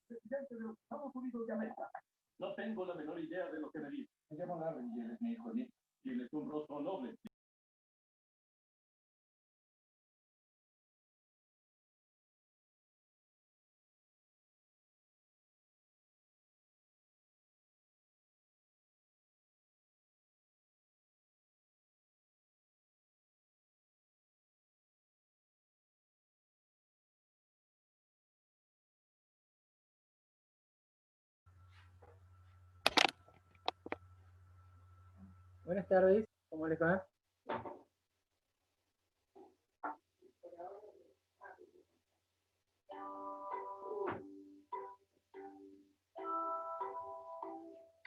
presidente de los Estados Unidos de América. No tengo la menor idea de lo que me dice. Me llamo Larry y él es mi hijo Nick. Tienes un rostro noble. Buenas tardes, ¿cómo les va?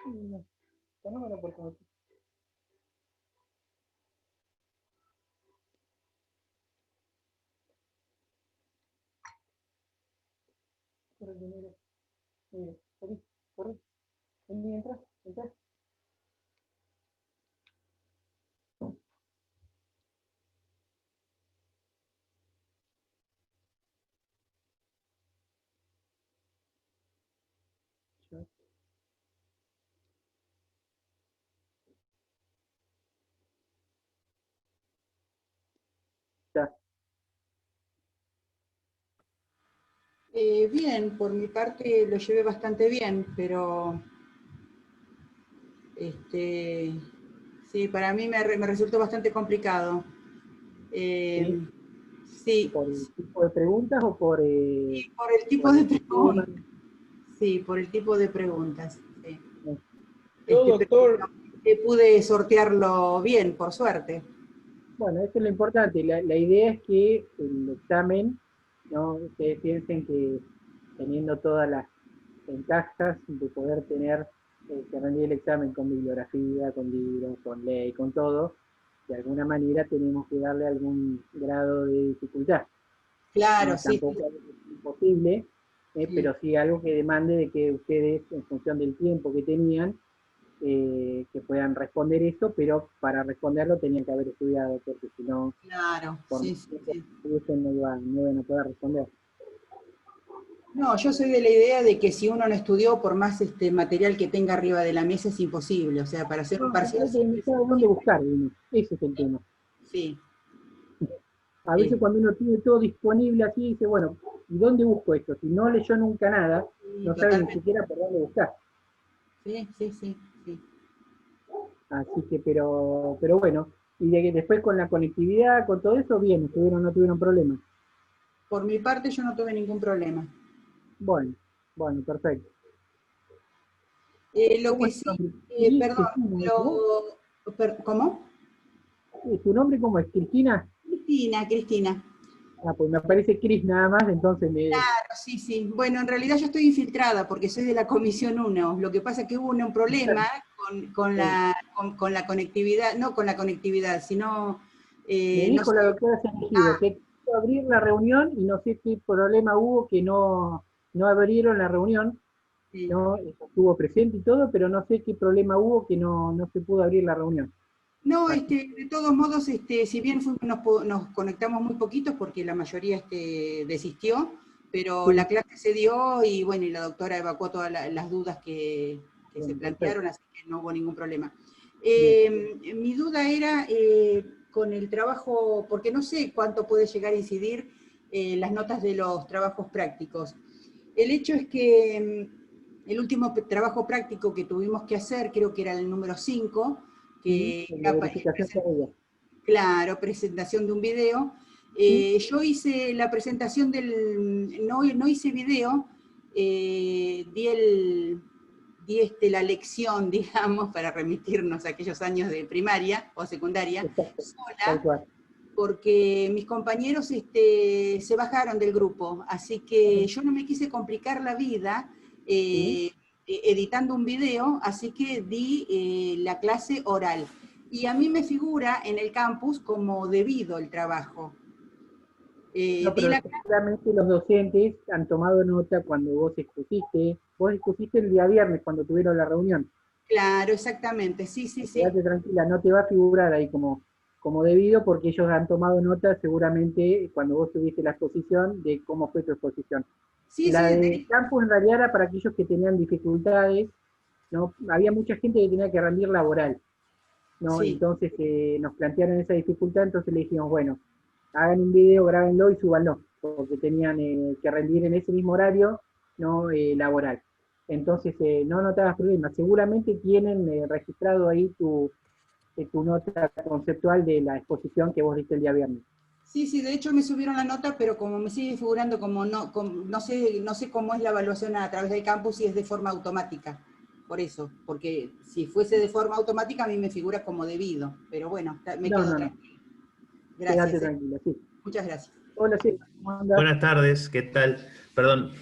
No, ponémoslo por como... Corre el dinero. Corre, corre. Vení, entra, entra. Ya. Bien, por mi parte lo llevé bastante bien, pero sí, para mí me resultó bastante complicado. Sí, ¿Por el tipo de preguntas o por, sí, por el tipo por de el sistema? preguntas. Sí, por el tipo de preguntas. Sí. Yo, Pero doctor... pude sortearlo bien, por suerte. Bueno, eso es lo importante. La idea es que el examen, ¿no? Ustedes piensen que teniendo todas las ventajas de poder tener, que rendir el examen con bibliografía, con libros, con ley, con todo, de alguna manera tenemos que darle algún grado de dificultad. Claro, No, sí. tampoco es imposible, Sí. pero sí algo que demande de que ustedes, en función del tiempo que tenían, que puedan responder esto, pero para responderlo tenían que haber estudiado, porque si no, Claro, por sí, más sí, tiempo sí. que estudiesen, no iban a poder responder. No, yo soy de la idea de que si uno no estudió, por más material que tenga arriba de la mesa, es imposible. O sea, para hacer un No, parcial simplemente siempre no es sabe dónde imposible. buscar uno. Ese es el tema. Sí, A sí, veces cuando uno tiene todo disponible así, dice, bueno, ¿y dónde busco esto? Si no leyó nunca nada, sí, no sabe ni totalmente. siquiera por dónde buscar. Sí, sí, sí, sí. Así que, pero bueno, y de que después con la conectividad, con todo eso, bien, no tuvieron problemas. Por mi parte, yo no tuve ningún problema. Bueno, bueno, perfecto. Lo ¿Cómo que es tu sí, nombre? perdón, Cristina, ¿es vos? ¿cómo? ¿Tu nombre cómo es? ¿Cristina? Cristina, Cristina. Ah, pues me aparece Cris nada más, entonces me... Claro, sí, sí. Bueno, en realidad yo estoy infiltrada porque soy de la Comisión 1. Lo que pasa es que hubo un problema con la conectividad, no con la conectividad, sino, Me no dijo sé, la doctora Sangido que quiso abrir la reunión y no sé qué problema hubo que no abrieron la reunión, sí. ¿no? Estuvo presente y todo, pero no sé qué problema hubo que no se pudo abrir la reunión. No, Así, de todos modos, si bien nos conectamos muy poquitos porque la mayoría desistió, pero la sí, clase se dio y bueno, y la doctora evacuó todas las dudas que se bien, plantearon, perfecto, así que no hubo ningún problema. bien. Mi duda era con el trabajo, porque no sé cuánto puede llegar a incidir las notas de los trabajos prácticos. El hecho es que el último trabajo práctico que tuvimos que hacer, creo que era el número 5, Sí, que el de era verificación de ella. claro, presentación de un video. Sí, Yo hice la presentación no hice video, di la lección, digamos, para remitirnos a aquellos años de primaria o secundaria, exacto, tal sola, cual. porque mis compañeros se bajaron del grupo, así que yo no me quise complicar la vida Sí, editando un video, así que di la clase oral. Y a mí me figura en el campus como debido el trabajo. no, Di pero la seguramente los docentes han tomado nota cuando vos expusiste el día viernes cuando tuvieron la reunión. claro, exactamente, sí, sí, sí. Quédate tranquila, no te va a figurar ahí como debido porque ellos han tomado nota seguramente cuando vos tuviste la exposición de cómo fue tu exposición. Sí, La sí, de campus en realidad era para aquellos que tenían dificultades, ¿no? Había mucha gente que tenía que rendir laboral, ¿no? sí. Entonces nos plantearon esa dificultad, entonces le dijimos, bueno, hagan un video, grábenlo y súbanlo, porque tenían que rendir en ese mismo horario, ¿no? Laboral. Entonces, no te hagas problema, seguramente tienen registrado ahí tu nota conceptual de la exposición que vos diste el día viernes. Sí, sí, de hecho me subieron la nota, pero como me sigue figurando como no sé cómo es la evaluación a través del campus, si es de forma automática. Por eso, porque si fuese de forma automática a mí me figura como debido, pero bueno, me No, quedo no, no, tranquila. quédate Gracias, tranquila, sí. muchas gracias. Hola, sí, ¿cómo andás? Buenas tardes, ¿qué tal? Perdón,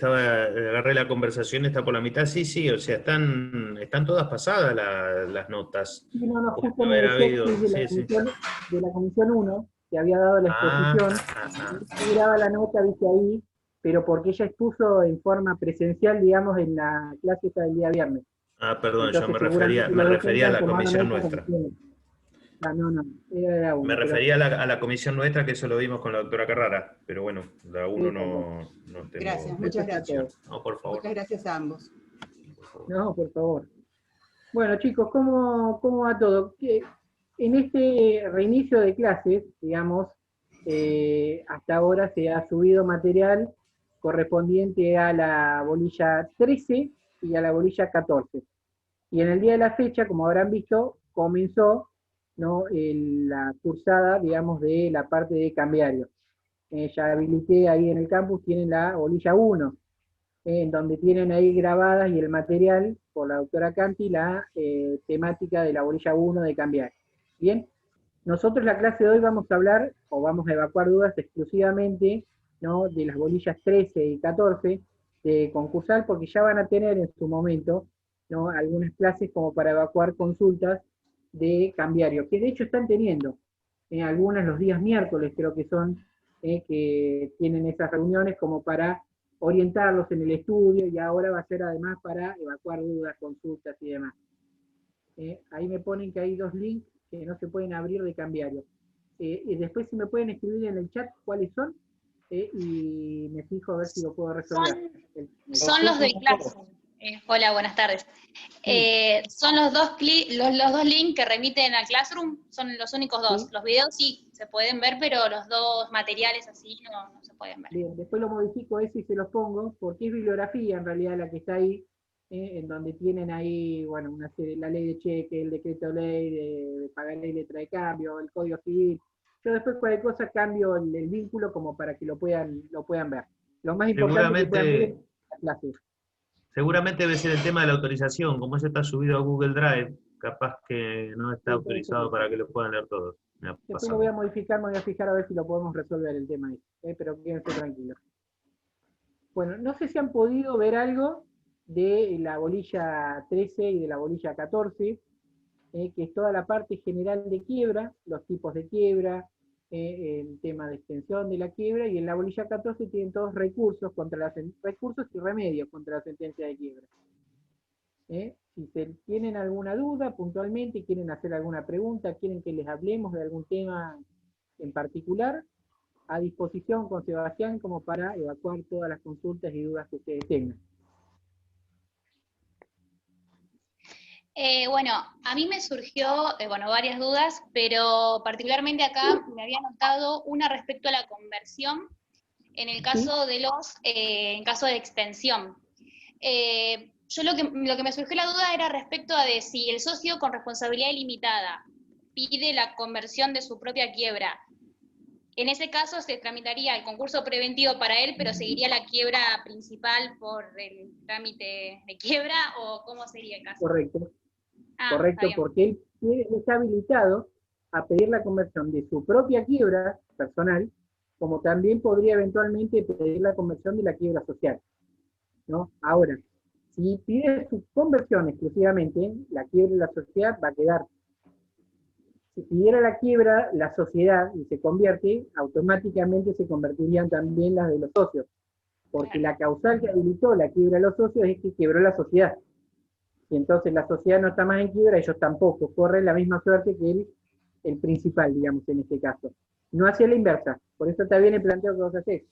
agarré la conversación, está por la mitad. Sí, sí, o sea, están todas pasadas las notas. Sí, no, no, Puede justo me haber decía que habido, es sí, sí. de la comisión 1 que había dado la Ah, exposición, y figuraba la nota, viste ahí, pero porque ella expuso en forma presencial, digamos, en la clase esta del día viernes. perdón, yo Entonces seguramente me los refería docentes a han la tomado comisión nota como nuestra. tienen. Ah, no, no, era de la Me 1, pero refería a la comisión nuestra, que eso lo vimos con la doctora Carrara, pero bueno, la uno tal cual. no tengo Gracias, Eso muchas está gracias. comunicación. todo. No, por favor. Muchas gracias a ambos. Por favor. No, por favor. Bueno, chicos, ¿cómo va todo? En este reinicio de clases, digamos, hasta ahora se ha subido material correspondiente a la bolilla 13 y a la bolilla 14. Y en el día de la fecha, como habrán visto, comenzó, ¿no? La cursada, digamos, de la parte de cambiario. Ya habilité ahí en el campus, tienen la bolilla 1, en donde tienen ahí grabadas y el material por la doctora Canti la temática de la bolilla 1 de cambiar. Bien, nosotros la clase de hoy vamos a hablar o vamos a evacuar dudas exclusivamente, ¿no? De las bolillas 13 y 14 de concursal, porque ya van a tener en su momento, ¿no? Algunas clases como para evacuar consultas de cambiario, que de hecho están teniendo, algunas los días miércoles creo que son, que tienen esas reuniones como para orientarlos en el estudio, y ahora va a ser además para evacuar dudas, consultas y demás. Ahí me ponen que hay 2 links que no se pueden abrir de cambiario. Y después si me pueden escribir en el chat cuáles son, y me fijo a ver si lo puedo resolver. Son los de Classroom. Hola, buenas tardes. Son los dos links que remiten a Classroom, son los únicos dos. Sí. Los videos sí se pueden ver, pero los dos materiales así no se pueden ver. Bien, después lo modifico eso y se los pongo, porque es bibliografía en realidad la que está ahí, en donde tienen ahí, bueno, una serie, la ley de cheque, el decreto ley de pagaré y letra de cambio, el código civil. Yo después cualquier cosa cambio el vínculo como para que lo puedan ver. Lo más importante que puedan ver es la clase. Seguramente debe ser el tema de la autorización, como ese está subido a Google Drive, capaz que no está Sí, puede ser autorizado eso. para que lo puedan leer todos. Me ha Después lo pasado. voy a modificar, me voy a fijar a ver si lo podemos resolver el tema ahí, pero quédense tranquilos. Bueno, no sé si han podido ver algo de la bolilla 13 y de la bolilla 14, que es toda la parte general de quiebra, los tipos de quiebra, el tema de extensión de la quiebra, y en la bolilla 14 tienen todos recursos recursos y remedios contra la sentencia de quiebra. Si tienen alguna duda puntualmente, quieren hacer alguna pregunta, quieren que les hablemos de algún tema en particular, a disposición con Sebastián como para evacuar todas las consultas y dudas que ustedes tengan. Bueno, a mí me surgió varias dudas, pero particularmente acá me había notado una respecto a la conversión en el caso de en caso de extensión. Yo lo que me surgió la duda era respecto a de si el socio con responsabilidad ilimitada pide la conversión de su propia quiebra. En ese caso se tramitaría el concurso preventivo para él, pero seguiría la quiebra principal por el trámite de quiebra, ¿o cómo sería el caso? Correcto, Está bien. porque él está habilitado a pedir la conversión de su propia quiebra personal, como también podría eventualmente pedir la conversión de la quiebra social, ¿no? Ahora, si pide su conversión exclusivamente, la quiebra de la sociedad va a quedar. Si pidiera la quiebra la sociedad y se convierte, automáticamente se convertirían también las de los socios, porque la causal que habilitó la quiebra de los socios es que quebró la sociedad. Y entonces la sociedad no está más en quiebra, ellos tampoco, corren la misma suerte que el principal, digamos, en este caso. No hacia la inversa, por eso está bien el planteo que vos hacés.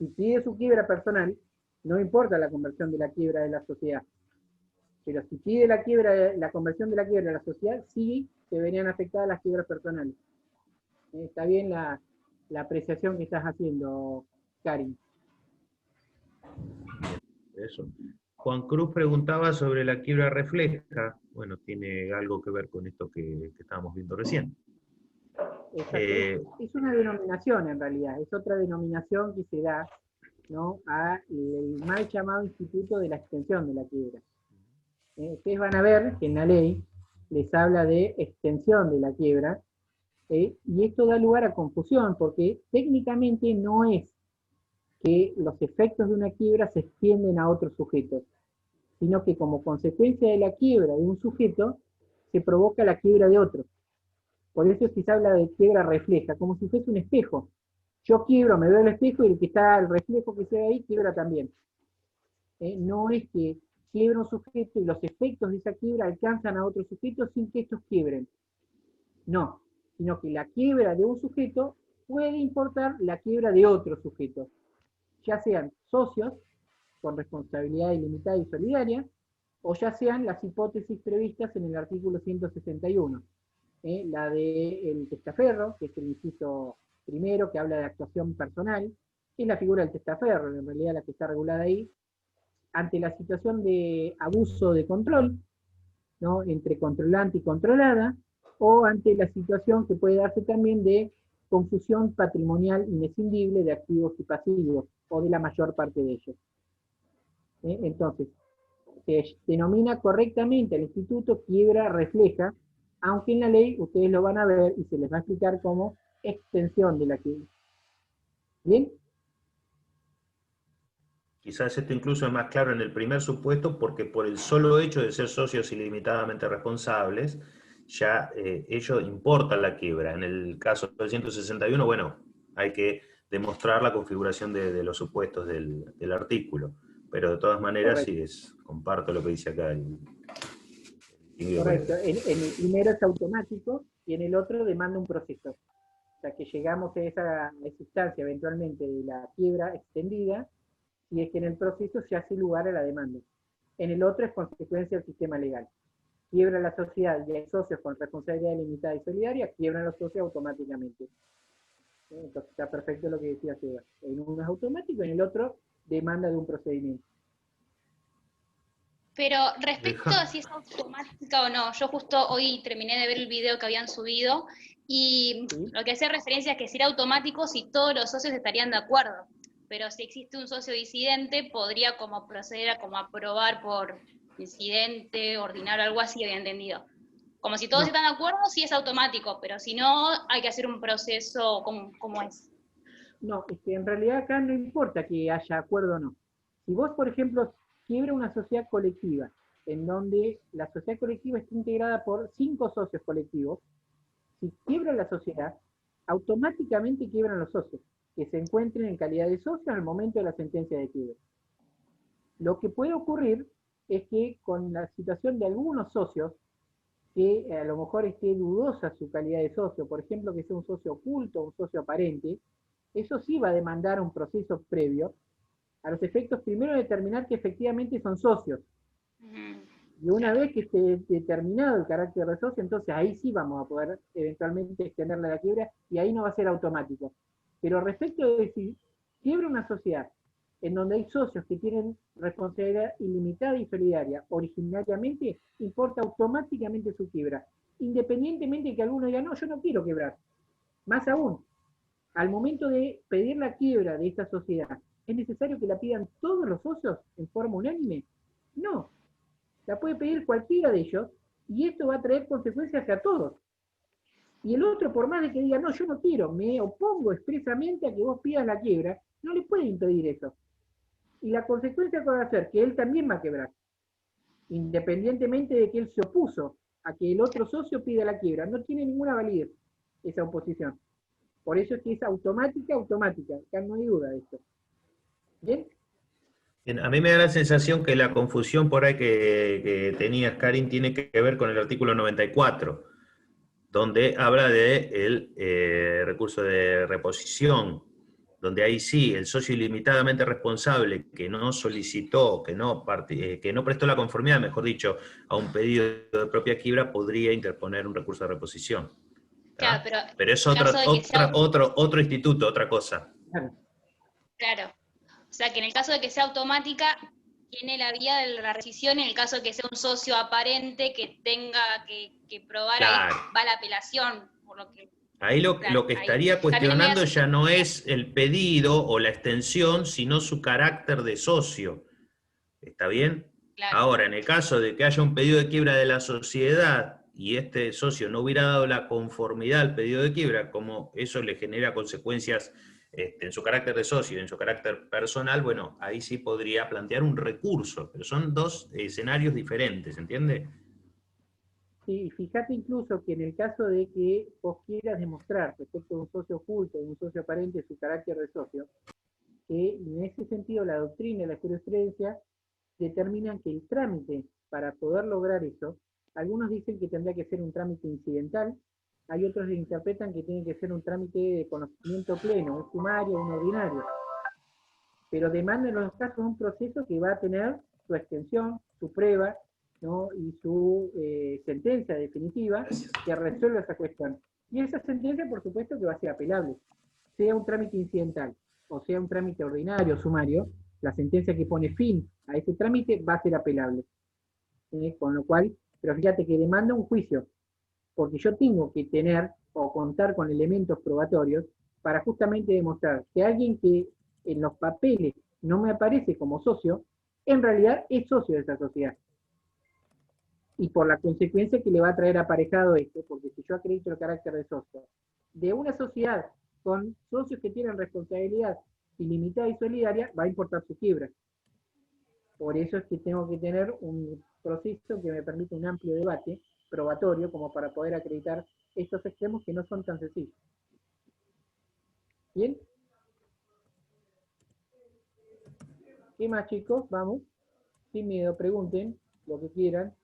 Si pide su quiebra personal, no importa la conversión de la quiebra de la sociedad. Pero si pide la conversión de la quiebra de la sociedad, sí se verían afectadas las quiebras personales. Está bien la apreciación que estás haciendo, Karin. Eso. Juan Cruz preguntaba sobre la quiebra refleja. Bueno, tiene algo que ver con esto que estábamos viendo recién. Es una denominación en realidad, es otra denominación que se da, ¿no?, al mal llamado instituto de la extensión de la quiebra. Ustedes van a ver que en la ley les habla de extensión de la quiebra, y esto da lugar a confusión, porque técnicamente no es que los efectos de una quiebra se extienden a otros sujetos, sino que como consecuencia de la quiebra de un sujeto, se provoca la quiebra de otro. Por eso es que se habla de quiebra refleja, como si fuese un espejo. Yo quiebro, me veo el espejo, y el reflejo que se ve ahí, quiebra también. No es que quiebra un sujeto y los efectos de esa quiebra alcanzan a otros sujetos sin que estos quiebren. No, sino que la quiebra de un sujeto puede importar la quiebra de otro sujeto, ya sean socios con responsabilidad ilimitada y solidaria, o ya sean las hipótesis previstas en el artículo 161, la del testaferro, que es el inciso primero, que habla de actuación personal, que es la figura del testaferro, en realidad la que está regulada ahí, ante la situación de abuso de control, ¿no?, entre controlante y controlada, o ante la situación que puede darse también de confusión patrimonial inescindible de activos y pasivos, o de la mayor parte de ellos. Entonces, se denomina correctamente al instituto quiebra refleja, aunque en la ley ustedes lo van a ver y se les va a explicar como extensión de la quiebra. ¿Bien? Quizás esto incluso es más claro en el primer supuesto, porque por el solo hecho de ser socios ilimitadamente responsables, ya ello importa la quiebra. En el caso del 161, bueno, hay que demostrar la configuración de los supuestos del artículo, pero de todas maneras sí comparto lo que dice acá el correcto. En el primero es automático y en el otro demanda un proceso. O sea que llegamos a esa instancia eventualmente de la quiebra extendida, y es que en el proceso se hace lugar a la demanda. En el otro es consecuencia del sistema legal. Quiebra la sociedad y hay socios con responsabilidad limitada y solidaria, quiebran los socios automáticamente. Entonces está perfecto lo que decía Seba. En uno es automático, en el otro demanda de un procedimiento. Pero respecto a si es automática o no, yo justo hoy terminé de ver el video que habían subido, y lo que hace referencia es que si era automático, si todos los socios estarían de acuerdo. Pero si existe un socio disidente, podría como proceder a como aprobar por incidente, ordinario, algo así, había entendido. Como si todos están de acuerdo, sí es automático, pero si no, hay que hacer un proceso como es. No, es que en realidad acá no importa que haya acuerdo o no. Si vos, por ejemplo, quiebra una sociedad colectiva, en donde la sociedad colectiva está integrada por 5 socios colectivos, si quiebra la sociedad, automáticamente quiebran los socios que se encuentren en calidad de socios al momento de la sentencia de quiebra. Lo que puede ocurrir es que con la situación de algunos socios, que a lo mejor esté dudosa su calidad de socio, por ejemplo, que sea un socio oculto, un socio aparente, eso sí va a demandar un proceso previo, a los efectos primero de determinar que efectivamente son socios. Y una vez que esté determinado el carácter de socio, entonces ahí sí vamos a poder eventualmente extenderle la quiebra, y ahí no va a ser automático. Pero respecto de si quiebra una sociedad en donde hay socios que tienen responsabilidad ilimitada y solidaria, originariamente importa automáticamente su quiebra, independientemente de que alguno diga, no, yo no quiero quebrar. Más aún, al momento de pedir la quiebra de esta sociedad, ¿es necesario que la pidan todos los socios en forma unánime? No, la puede pedir cualquiera de ellos, y esto va a traer consecuencias a todos. Y el otro, por más de que diga, no, yo no quiero, me opongo expresamente a que vos pidas la quiebra, no le puede impedir eso. Y la consecuencia va a ser que él también va a quebrar, independientemente de que él se opuso a que el otro socio pida la quiebra. No tiene ninguna validez esa oposición. Por eso es que es automática. Acá no hay duda de esto. ¿Bien? Bien, a mí me da la sensación que la confusión por ahí que tenías, Karin, tiene que ver con el artículo 94, donde habla del recurso de reposición. donde ahí sí, el socio ilimitadamente responsable que no solicitó, que no prestó la conformidad, mejor dicho, a un pedido de propia quiebra, podría interponer un recurso de reposición. Claro, Pero es en caso de que sea, otro instituto, otra cosa. claro, o sea que en el caso de que sea automática, tiene la vía de la rescisión, en el caso de que sea un socio aparente que tenga que probar, ahí Claro. va la apelación, por lo que... Ahí lo Claro, que ahí. estaría También me da cuestionando ya no sustentabilidad. es el pedido o la extensión, sino su carácter de socio. ¿Está bien? Claro, Ahora, en el caso de que haya un pedido de quiebra de la sociedad y este socio no hubiera dado la conformidad al pedido de quiebra, como eso le genera consecuencias en su carácter de socio y en su carácter personal, bueno, ahí sí podría plantear un recurso, pero son dos escenarios diferentes, ¿entiende? Sí, fíjate incluso que en el caso de que vos quieras demostrar respecto de un socio oculto, de un socio aparente, su carácter de socio, que en ese sentido la doctrina y la jurisprudencia determinan que el trámite para poder lograr eso, algunos dicen que tendría que ser un trámite incidental, hay otros que interpretan que tiene que ser un trámite de conocimiento pleno, un sumario, un ordinario, pero demanda en los casos un proceso que va a tener su extensión, su prueba, ¿no? Y su sentencia definitiva que resuelva esa cuestión. Y esa sentencia, por supuesto, que va a ser apelable, sea un trámite incidental o sea un trámite ordinario, sumario, la sentencia que pone fin a ese trámite va a ser apelable. Con lo cual, pero fíjate que demanda un juicio, porque yo tengo que tener o contar con elementos probatorios para justamente demostrar que alguien que en los papeles no me aparece como socio, en realidad es socio de esa sociedad. Y por la consecuencia que le va a traer aparejado esto, porque si yo acredito el carácter de socio de una sociedad con socios que tienen responsabilidad ilimitada y solidaria, va a importar su quiebra. Por eso es que tengo que tener un proceso que me permita un amplio debate probatorio como para poder acreditar estos extremos que no son tan sencillos. ¿Bien? ¿Qué más, chicos? Vamos. Sin miedo, pregunten lo que quieran.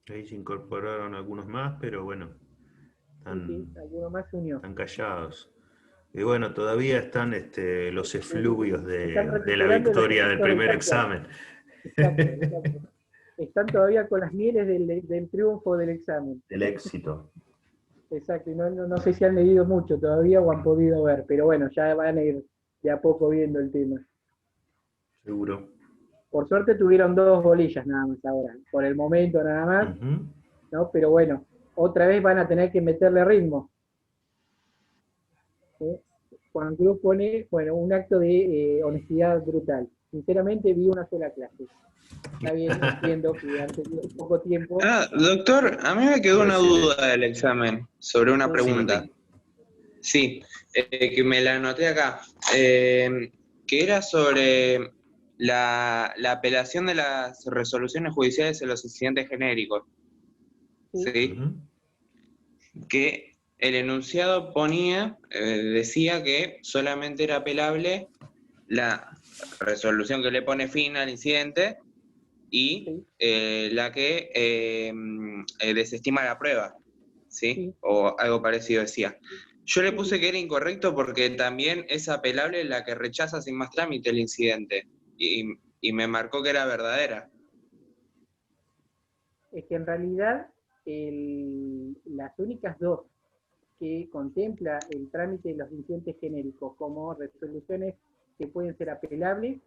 Ahí se incorporaron algunos más, pero bueno, Sí, alguno más se unió. están callados. Y bueno, todavía están los efluvios Están de la recuperando los victoria del efectos del primer parcial. examen. Exacto, exacto. Están todavía con las mieles del triunfo del examen. Del éxito. Exacto, y no sé si han leído mucho todavía o han podido ver, pero bueno, ya van a ir de a poco viendo el tema. Seguro. Por suerte tuvieron 2 bolillas nada más ahora, por el momento nada más, ¿no? Pero bueno, otra vez van a tener que meterle ritmo. Juan Cruz pone, bueno, un acto de honestidad brutal. Sinceramente vi una sola clase. Está bien, entiendo que han tenido poco tiempo. Doctor, a mí me quedó una duda del examen sobre una pregunta. Sí, que me la anoté acá. Que era sobre la apelación de las resoluciones judiciales en los incidentes genéricos. ¿Sí? Que el enunciado decía que solamente era apelable la resolución que le pone fin al incidente y la que desestima la prueba, ¿sí? O algo parecido decía. Yo le puse que era incorrecto porque también es apelable la que rechaza sin más trámite el incidente y me marcó que era verdadera. Es que en realidad las únicas dos que contempla el trámite de los incidentes genéricos como resoluciones que pueden ser apelables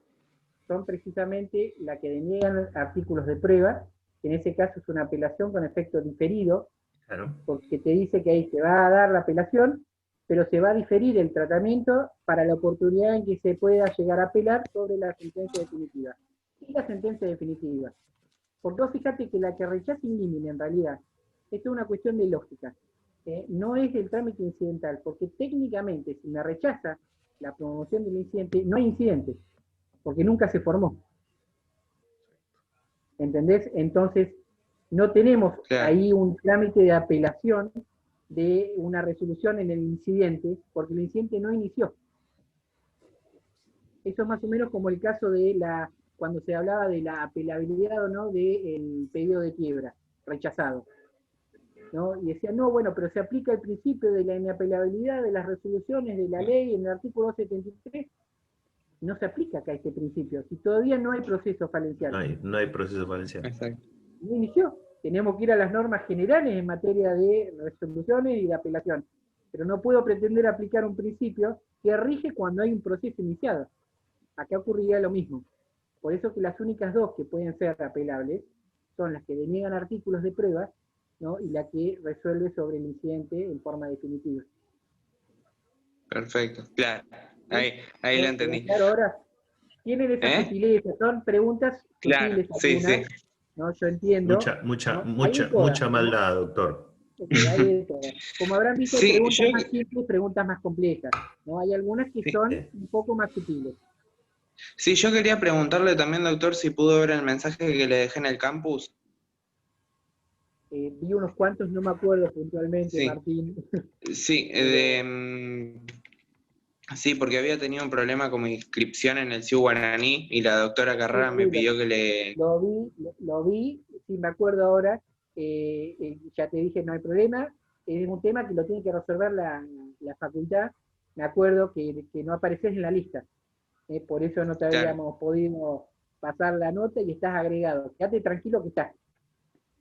son precisamente la que deniegan artículos de prueba, que en ese caso es una apelación con efecto diferido, claro, porque te dice que ahí se va a dar la apelación, pero se va a diferir el tratamiento para la oportunidad en que se pueda llegar a apelar sobre la sentencia definitiva. Y la sentencia definitiva. Porque vos fíjate que la que rechaza in limine en realidad, esto es una cuestión de lógica, no es el trámite incidental, porque técnicamente si me rechaza la promoción del incidente, no hay incidente, porque nunca se formó. ¿Entendés? Entonces, no tenemos ahí un trámite de apelación de una resolución en el incidente, porque el incidente no inició. Eso es más o menos como el caso de cuando se hablaba de la apelabilidad o no del pedido de quiebra rechazado. ¿no? Y decía, no, bueno, pero se aplica el principio de la inapelabilidad de las resoluciones de la ley en el artículo 273. No se aplica acá este principio, si todavía no hay proceso falencial. No hay proceso falencial. Exacto. No inició. Tenemos que ir a las normas generales en materia de resoluciones y de apelación. Pero no puedo pretender aplicar un principio que rige cuando hay un proceso iniciado. Acá ocurriría lo mismo. Por eso que las únicas dos que pueden ser apelables son las que deniegan artículos de prueba, ¿no? Y la que resuelve sobre el incidente en forma definitiva. Perfecto, claro. Ahí lo entendí. Claro, ahora tienen esas sutilezas, son preguntas Claro, sutiles sí, algunas, sí. ¿no? Yo entiendo. Mucha maldad, doctor. Hay de todas. Como habrán visto, hay Sí, preguntas más simples, preguntas más complejas, ¿no? Hay algunas que son Sí. un poco más sutiles. Sí, yo quería preguntarle también, doctor, si pudo ver el mensaje que le dejé en el campus. Vi unos cuantos, no me acuerdo puntualmente, Sí. Martín. Sí, sí, porque había tenido un problema con mi inscripción en el CIU Guaraní y la doctora Carrara me pidió que le... Lo vi, sí me acuerdo ahora, ya te dije, no hay problema, es un tema que lo tiene que resolver la facultad. Me acuerdo que no apareces en la lista, por eso no te habíamos podido pasar la nota y estás agregado. Quédate tranquilo que estás.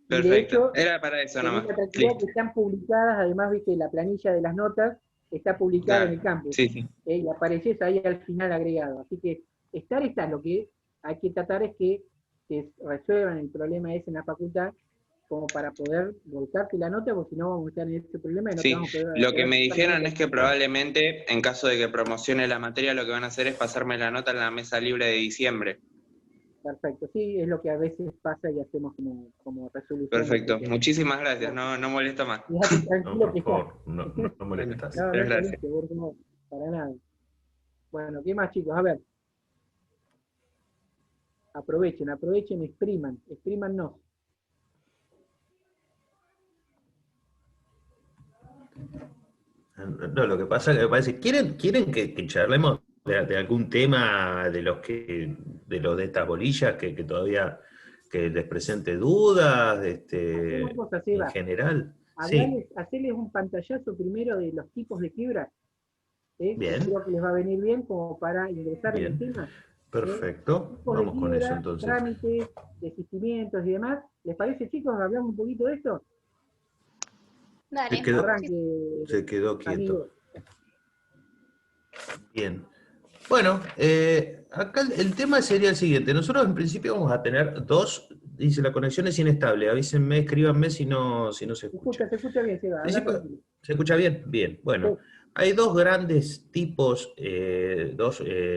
Perfecto, y de hecho, era para eso nomás. la tranquilidad que están publicadas, además, viste, la planilla de las notas está publicada en el campus. Sí, sí. Y apareces ahí al final agregado. Así que está. Lo que hay que tratar es que resuelvan el problema ese en la facultad, como para poder volcarte la nota, porque si no vamos a estar en este problema y no te vamos a poder... Lo que me dijeron es que probablemente, en caso de que promocione la materia, lo que van a hacer es pasarme la nota en la mesa libre de diciembre. Perfecto, sí, es lo que a veces pasa y hacemos como resolución. Perfecto, muchísimas gracias, no molesto más. Fíjate tranquilo No, que por favor, no molestas. No, Gracias. no, para nada. Bueno, ¿qué más, chicos? A ver. Aprovechen, exprímannos. No, lo que pasa es que me parece, ¿quieren que charlemos de algún tema de los de estas bolillas que todavía que les presente dudas, Una cosa, en Seba. general? Sí. Hacerles un pantallazo primero de los tipos de quiebra. Bien. Creo que les va a venir bien como para ingresar en el tema. Perfecto. Vamos con eso entonces. Trámites, desistimientos y demás. ¿Les parece, chicos? ¿Hablamos un poquito de esto? Dale. Se quedó quieto. Amigo. Bien. Bueno, acá el tema sería el siguiente. Nosotros en principio vamos a tener dice la conexión es inestable. Avísenme, escríbanme si no se escucha. Se escucha bien, Seba. ¿Se escucha bien? Bien. Bueno, hay dos grandes tipos, dos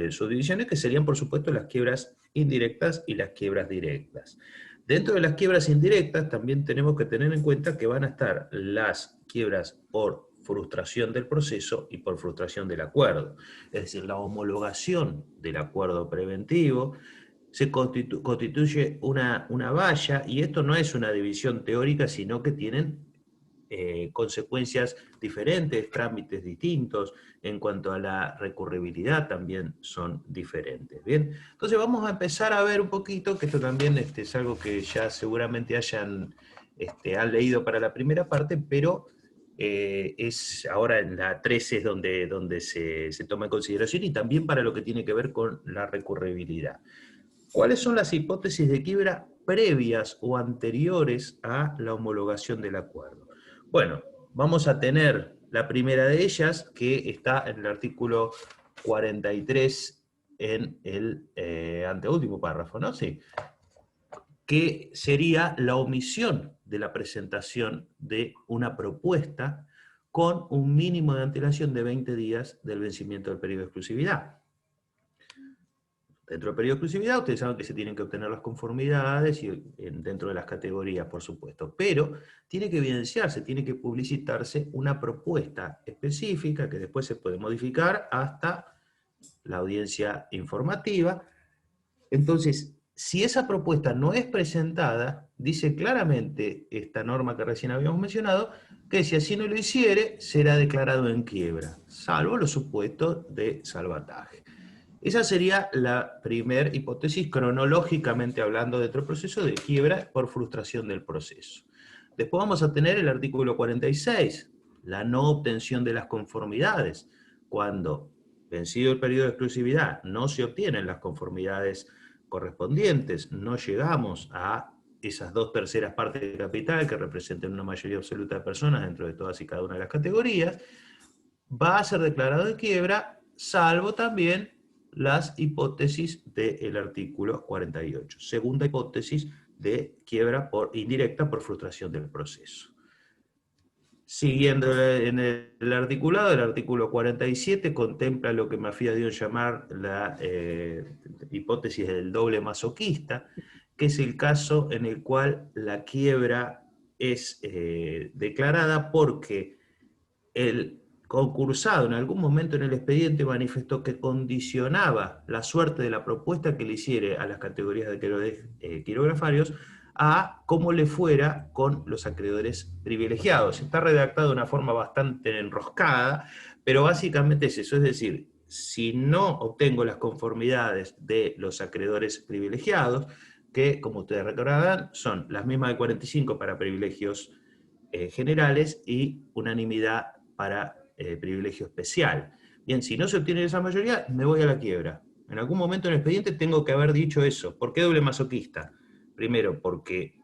subdivisiones que serían, por supuesto, las quiebras indirectas y las quiebras directas. Dentro de las quiebras indirectas también tenemos que tener en cuenta que van a estar las quiebras por frustración del proceso y por frustración del acuerdo. Es decir, la homologación del acuerdo preventivo se constituye una valla, y esto no es una división teórica, sino que tienen consecuencias diferentes, trámites distintos, en cuanto a la recurribilidad también son diferentes. Bien, entonces vamos a empezar a ver un poquito, que esto también es algo que ya seguramente han leído para la primera parte, pero es ahora en la 13 es donde se toma en consideración, y también para lo que tiene que ver con la recurribilidad. ¿Cuáles son las hipótesis de quiebra previas o anteriores a la homologación del acuerdo? Bueno, vamos a tener la primera de ellas, que está en el artículo 43, en el anteúltimo párrafo, ¿no? Sí. Que sería la omisión de la presentación de una propuesta con un mínimo de antelación de 20 días del vencimiento del periodo de exclusividad. Dentro del periodo de exclusividad, ustedes saben que se tienen que obtener las conformidades y dentro de las categorías, por supuesto, pero tiene que evidenciarse, tiene que publicitarse una propuesta específica que después se puede modificar hasta la audiencia informativa. Entonces, si esa propuesta no es presentada, dice claramente esta norma que recién habíamos mencionado, que si así no lo hiciere, será declarado en quiebra, salvo los supuestos de salvataje. Esa sería la primera hipótesis, cronológicamente hablando, dentro del proceso de quiebra por frustración del proceso. Después vamos a tener el artículo 46, la no obtención de las conformidades. Cuando, vencido el periodo de exclusividad, no se obtienen las conformidades correspondientes, no llegamos a esas 2/3 partes de capital que representan una mayoría absoluta de personas dentro de todas y cada una de las categorías, va a ser declarado de quiebra, salvo también las hipótesis del artículo 48. Segunda hipótesis de quiebra indirecta por frustración del proceso. Siguiendo en el articulado, el artículo 47 contempla lo que Mafia dio en llamar la hipótesis del doble masoquista, que es el caso en el cual la quiebra es declarada porque el concursado en algún momento en el expediente manifestó que condicionaba la suerte de la propuesta que le hiciere a las categorías de acreedores quirografarios a cómo le fuera con los acreedores privilegiados. Está redactado de una forma bastante enroscada, pero básicamente es eso, es decir, si no obtengo las conformidades de los acreedores privilegiados, que como ustedes recordarán son las mismas de 45 para privilegios generales y unanimidad para privilegio especial. Bien, si no se obtiene esa mayoría, me voy a la quiebra. En algún momento en el expediente tengo que haber dicho eso. ¿Por qué doble masoquista? Primero, porque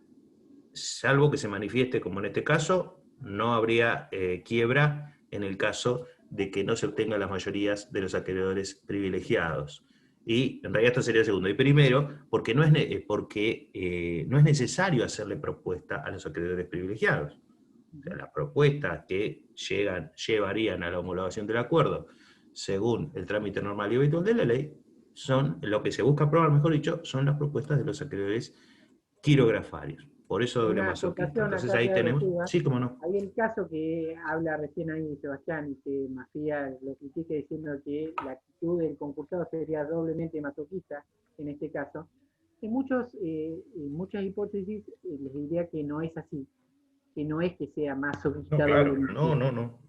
salvo que se manifieste, como en este caso, no habría quiebra en el caso de que no se obtengan las mayorías de los acreedores privilegiados. Y en realidad esto sería el segundo. Y primero, porque no es necesario hacerle propuesta a los acreedores privilegiados. O sea, las propuestas que llevarían a la homologación del acuerdo, según el trámite normal y habitual de la ley, son, lo que se busca aprobar, mejor dicho, son las propuestas de los acreedores quirografarios. Por eso doble masoquista. Entonces ahí tenemos... Sí, cómo no. Hay el caso que habla recién ahí Sebastián, y que Mafia lo critica diciendo que la actitud del concursado sería doblemente masoquista, en este caso. En muchas hipótesis les diría que no es así, que no es que sea masoquista. No, claro, no.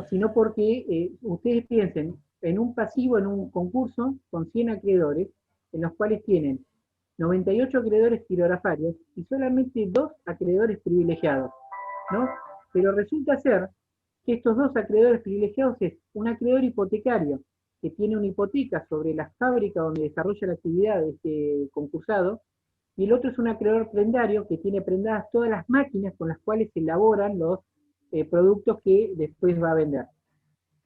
Sino porque ustedes piensen en un pasivo, en un concurso con 100 acreedores, en los cuales tienen 98 acreedores quirografarios y solamente 2 acreedores privilegiados, ¿no? Pero resulta ser que estos 2 acreedores privilegiados es un acreedor hipotecario que tiene una hipoteca sobre la fábrica donde desarrolla la actividad de este concursado, y el otro es un acreedor prendario que tiene prendadas todas las máquinas con las cuales se elaboran los productos que después va a vender.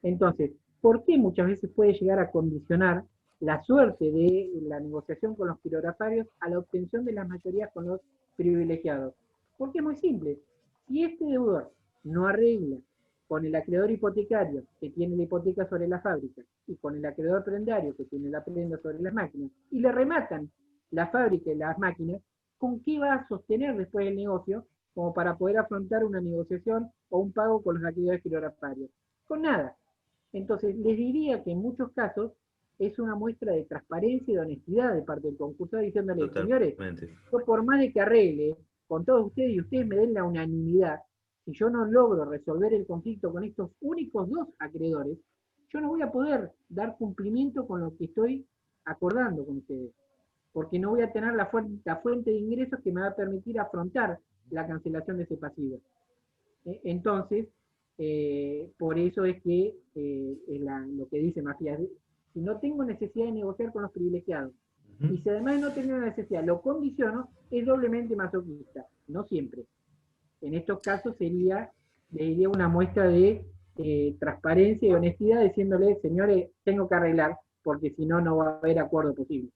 Entonces, ¿por qué muchas veces puede llegar a condicionar la suerte de la negociación con los quirografarios a la obtención de las mayorías con los privilegiados? Porque es muy simple. Si este deudor no arregla con el acreedor hipotecario que tiene la hipoteca sobre la fábrica y con el acreedor prendario que tiene la prenda sobre las máquinas, y le rematan la fábrica y las máquinas, ¿con qué va a sostener después el negocio como para poder afrontar una negociación o un pago con los acreedores quirografarios? Con nada. Entonces, les diría que en muchos casos es una muestra de transparencia y de honestidad de parte del concursador, diciéndole, señores, yo por más de que arregle con todos ustedes y ustedes me den la unanimidad, si yo no logro resolver el conflicto con estos únicos 2 acreedores, yo no voy a poder dar cumplimiento con lo que estoy acordando con ustedes, porque no voy a tener la fuente de ingresos que me va a permitir afrontar la cancelación de ese pasivo. Entonces, por eso es que lo que dice Mafia, si no tengo necesidad de negociar con los privilegiados, y si además no tengo necesidad, lo condiciono, es doblemente masoquista. No siempre. En estos casos le diría una muestra de transparencia y honestidad, diciéndole, señores, tengo que arreglar, porque si no, no va a haber acuerdo posible.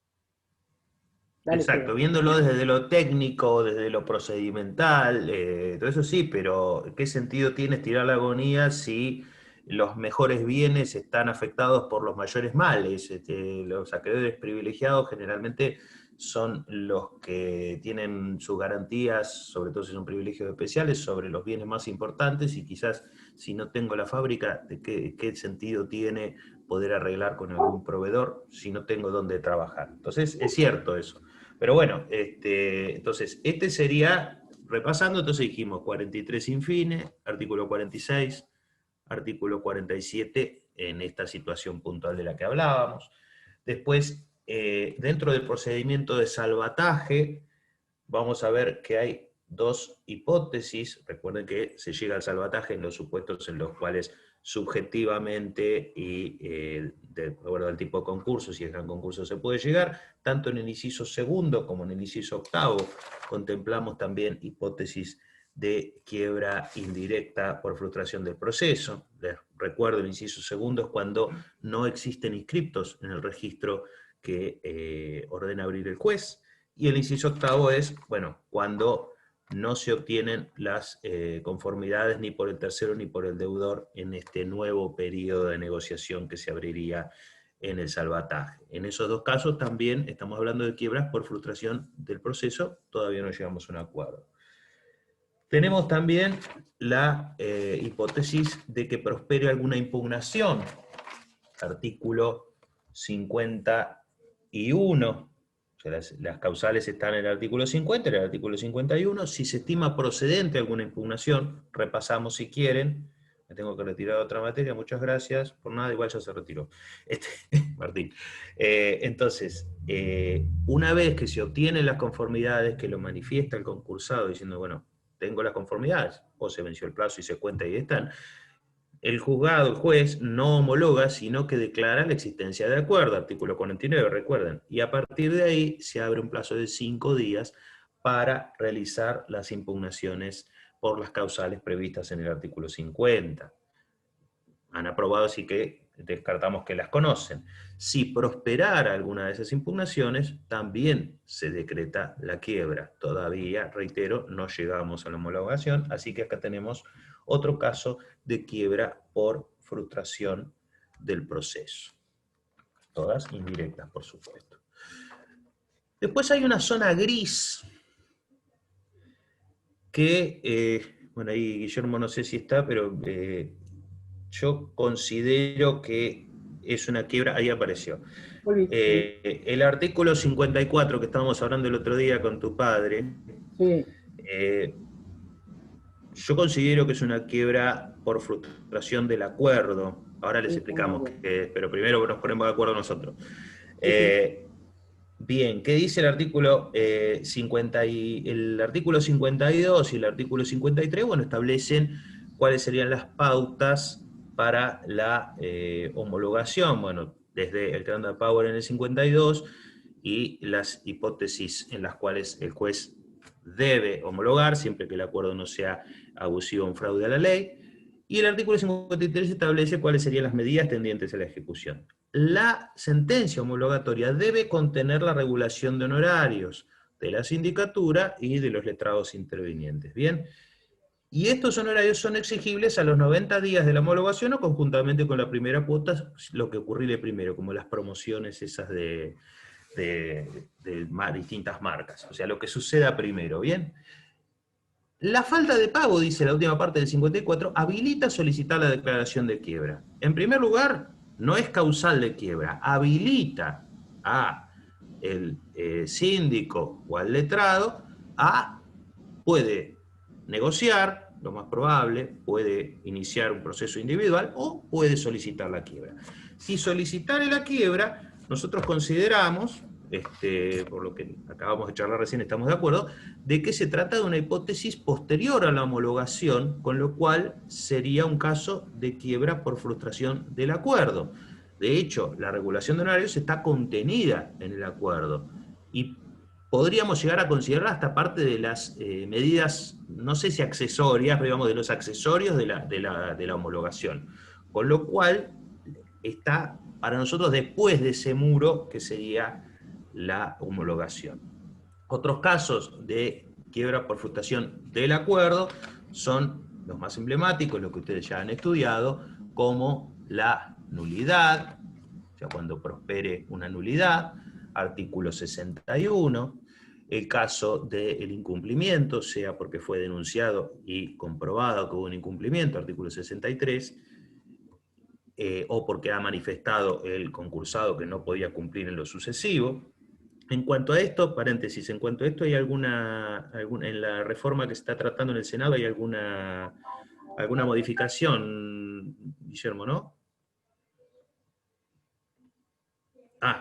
Dale, exacto, viéndolo desde lo técnico, desde lo procedimental, todo eso sí, pero ¿qué sentido tiene estirar la agonía si los mejores bienes están afectados por los mayores males? Los acreedores privilegiados generalmente son los que tienen sus garantías, sobre todo si son privilegios especiales, sobre los bienes más importantes, y quizás si no tengo la fábrica, ¿de qué sentido tiene poder arreglar con algún proveedor si no tengo dónde trabajar? Entonces, es cierto eso. Pero bueno, entonces, este sería, repasando, entonces dijimos 43 sin fines, artículo 46, artículo 47 en esta situación puntual de la que hablábamos. Después, dentro del procedimiento de salvataje, vamos a ver que hay dos hipótesis. Recuerden que se llega al salvataje en los supuestos en los cuales subjetivamente y de acuerdo al tipo de concurso, si es gran concurso se puede llegar, tanto en el inciso segundo como en el inciso octavo, contemplamos también hipótesis de quiebra indirecta por frustración del proceso. Les recuerdo, el inciso segundo es cuando no existen inscriptos en el registro que ordena abrir el juez, y el inciso octavo es, bueno, cuando no se obtienen las conformidades ni por el tercero ni por el deudor en este nuevo periodo de negociación que se abriría en el salvataje. En esos dos casos también estamos hablando de quiebras por frustración del proceso, todavía no llegamos a un acuerdo. Tenemos también la hipótesis de que prospere alguna impugnación, artículo 51. Las causales están en el artículo 50, en el artículo 51. Si se estima procedente alguna impugnación, repasamos si quieren. Me tengo que retirar de otra materia, muchas gracias. Por nada, igual ya se retiró. Martín. Entonces, una vez que se obtienen las conformidades, que lo manifiesta el concursado diciendo, bueno, tengo las conformidades, o se venció el plazo y se cuenta y ahí están, el juzgado, el juez, no homologa, sino que declara la existencia de acuerdo, artículo 49, recuerden, y a partir de ahí se abre un plazo de 5 días para realizar las impugnaciones por las causales previstas en el artículo 50. Han aprobado, así que descartamos que las conocen. Si prosperara alguna de esas impugnaciones, también se decreta la quiebra. Todavía, reitero, no llegamos a la homologación, así que acá tenemos otro caso de quiebra por frustración del proceso. Todas indirectas, por supuesto. Después hay una zona gris que, bueno, ahí Guillermo no sé si está, pero yo considero que es una quiebra, ahí apareció. El artículo 54 que estábamos hablando el otro día con tu padre, Sí. Yo considero que es una quiebra por frustración del acuerdo. Ahora les explicamos qué es, pero primero nos ponemos de acuerdo nosotros. Bien, ¿qué dice el artículo 52 y el artículo 53? Bueno, establecen cuáles serían las pautas para la homologación. Bueno, desde el Grand Power en el 52 y las hipótesis en las cuales el juez debe homologar, siempre que el acuerdo no sea abusivo o un fraude a la ley. Y el artículo 53 establece cuáles serían las medidas tendientes a la ejecución. La sentencia homologatoria debe contener la regulación de honorarios de la sindicatura y de los letrados intervinientes. Bien, y estos honorarios son exigibles a los 90 días de la homologación o conjuntamente con la primera cuota, lo que ocurrió primero, como las promociones esas de distintas marcas. O sea, lo que suceda primero, ¿bien? La falta de pago, dice la última parte del 54, habilita solicitar la declaración de quiebra. En primer lugar, no es causal de quiebra, habilita a el síndico o al letrado puede negociar, lo más probable, puede iniciar un proceso individual o puede solicitar la quiebra. Si solicitare la quiebra, nosotros consideramos, por lo que acabamos de charlar recién, estamos de acuerdo, de que se trata de una hipótesis posterior a la homologación, con lo cual sería un caso de quiebra por frustración del acuerdo. De hecho, la regulación de honorarios está contenida en el acuerdo y podríamos llegar a considerar hasta parte de las medidas, no sé si accesorias, pero digamos de los accesorios de la homologación. Con lo cual, está para nosotros después de ese muro que sería la homologación. Otros casos de quiebra por frustración del acuerdo son los más emblemáticos, los que ustedes ya han estudiado, como la nulidad, o sea, cuando prospere una nulidad, artículo 61, el caso del incumplimiento, sea porque fue denunciado y comprobado que hubo un incumplimiento, artículo 63, o porque ha manifestado el concursado que no podía cumplir en lo sucesivo. En cuanto a esto, paréntesis, en cuanto a esto, ¿hay en la reforma que se está tratando en el Senado, hay alguna modificación, Guillermo, no?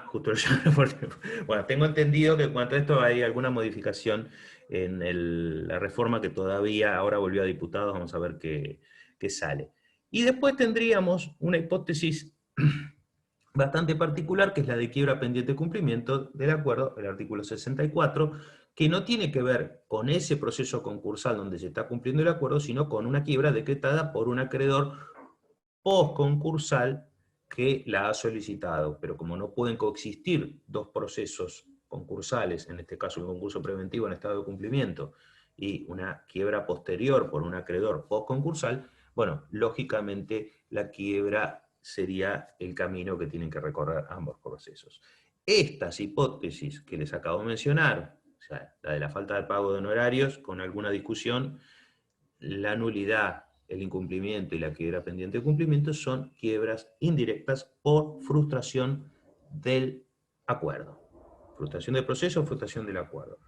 Justo lo llamé bueno, tengo entendido que en cuanto a esto hay alguna modificación en la reforma que todavía ahora volvió a diputados, vamos a ver qué sale. Y después tendríamos una hipótesis bastante particular, que es la de quiebra pendiente de cumplimiento del acuerdo, el artículo 64, que no tiene que ver con ese proceso concursal donde se está cumpliendo el acuerdo, sino con una quiebra decretada por un acreedor postconcursal que la ha solicitado. Pero como no pueden coexistir dos procesos concursales, en este caso un concurso preventivo en estado de cumplimiento y una quiebra posterior por un acreedor postconcursal, bueno, lógicamente la quiebra sería el camino que tienen que recorrer ambos procesos. Estas hipótesis que les acabo de mencionar, o sea, la de la falta de pago de honorarios, con alguna discusión, la nulidad, el incumplimiento y la quiebra pendiente de cumplimiento son quiebras indirectas por frustración del acuerdo. Frustración del proceso o frustración del acuerdo.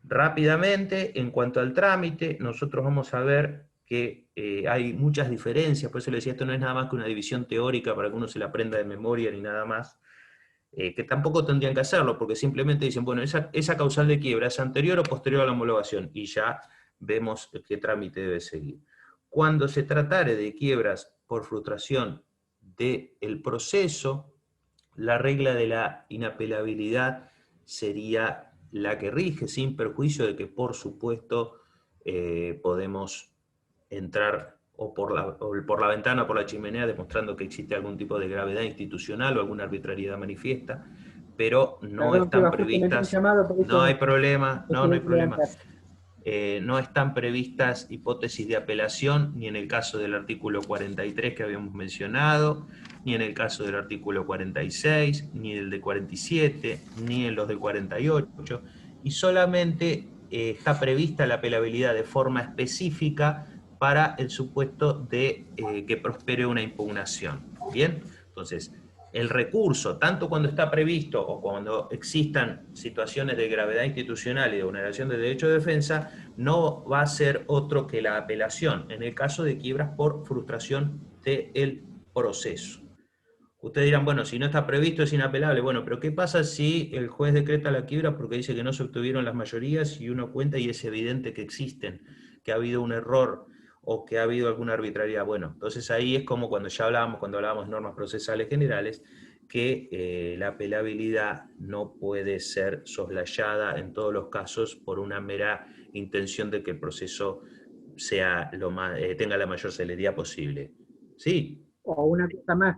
Rápidamente, en cuanto al trámite, nosotros vamos a ver que hay muchas diferencias, por eso le decía, esto no es nada más que una división teórica para que uno se la aprenda de memoria ni nada más, que tampoco tendrían que hacerlo, porque simplemente dicen, bueno, esa causal de quiebra es anterior o posterior a la homologación, y ya vemos qué trámite debe seguir. Cuando se tratare de quiebras por frustración del proceso, la regla de la inapelabilidad sería la que rige, sin perjuicio de que, por supuesto, podemos entrar o por la ventana o por la chimenea demostrando que existe algún tipo de gravedad institucional o alguna arbitrariedad manifiesta, pero no están previstas, no hay problema, no hay problema. No están previstas hipótesis de apelación, ni en el caso del artículo 43 que habíamos mencionado, ni en el caso del artículo 46, ni el de 47, ni en los del 48, y solamente está prevista la apelabilidad de forma específica para el supuesto de que prospere una impugnación. ¿Bien? Entonces, el recurso, tanto cuando está previsto o cuando existan situaciones de gravedad institucional y de vulneración del derecho de defensa, no va a ser otro que la apelación, en el caso de quiebras por frustración del proceso. Ustedes dirán, bueno, si no está previsto es inapelable. Bueno, pero ¿qué pasa si el juez decreta la quiebra porque dice que no se obtuvieron las mayorías y uno cuenta y es evidente que existen, que ha habido un error o que ha habido alguna arbitrariedad? Bueno, entonces ahí es como cuando hablábamos de normas procesales generales, que la apelabilidad no puede ser soslayada en todos los casos por una mera intención de que el proceso sea tenga la mayor celeridad posible. ¿Sí? O una cosa más,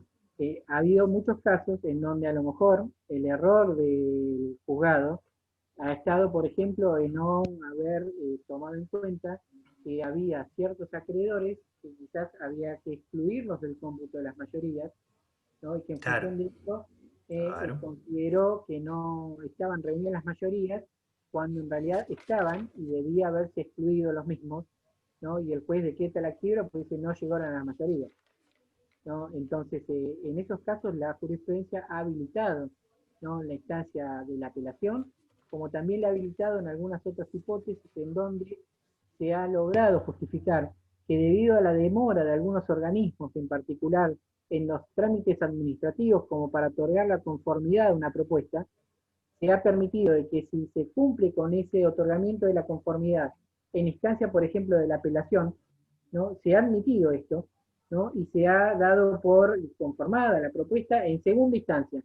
ha habido muchos casos en donde a lo mejor el error del juzgado ha estado, por ejemplo, en no haber tomado en cuenta que había ciertos acreedores que quizás había que excluirlos del cómputo de las mayorías, ¿no? Y que en función de esto consideró que no estaban reunidas las mayorías, cuando en realidad estaban y debía haberse excluido los mismos, ¿no? Y el juez decreta la quiebra porque no llegaron a las mayorías, ¿no? Entonces, en esos casos la jurisprudencia ha habilitado, ¿no?, la instancia de la apelación, como también la ha habilitado en algunas otras hipótesis en donde se ha logrado justificar que debido a la demora de algunos organismos, en particular en los trámites administrativos como para otorgar la conformidad de una propuesta, se ha permitido de que si se cumple con ese otorgamiento de la conformidad en instancia, por ejemplo, de la apelación, ¿no?, se ha admitido esto, ¿no?, y se ha dado por conformada la propuesta en segunda instancia.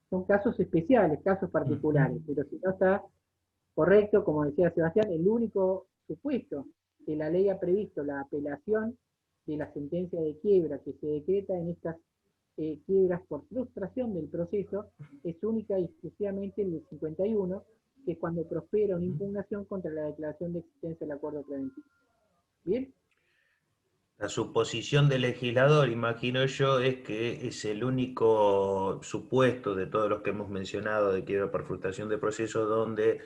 Son casos especiales, casos particulares, pero si no está correcto, como decía Sebastián, el único supuesto que la ley ha previsto, la apelación de la sentencia de quiebra que se decreta en estas quiebras por frustración del proceso, es única y exclusivamente el del 51, que es cuando prospera una impugnación contra la declaración de existencia del acuerdo preventivo. ¿Bien? La suposición del legislador, imagino yo, es que es el único supuesto de todos los que hemos mencionado de quiebra por frustración de proceso donde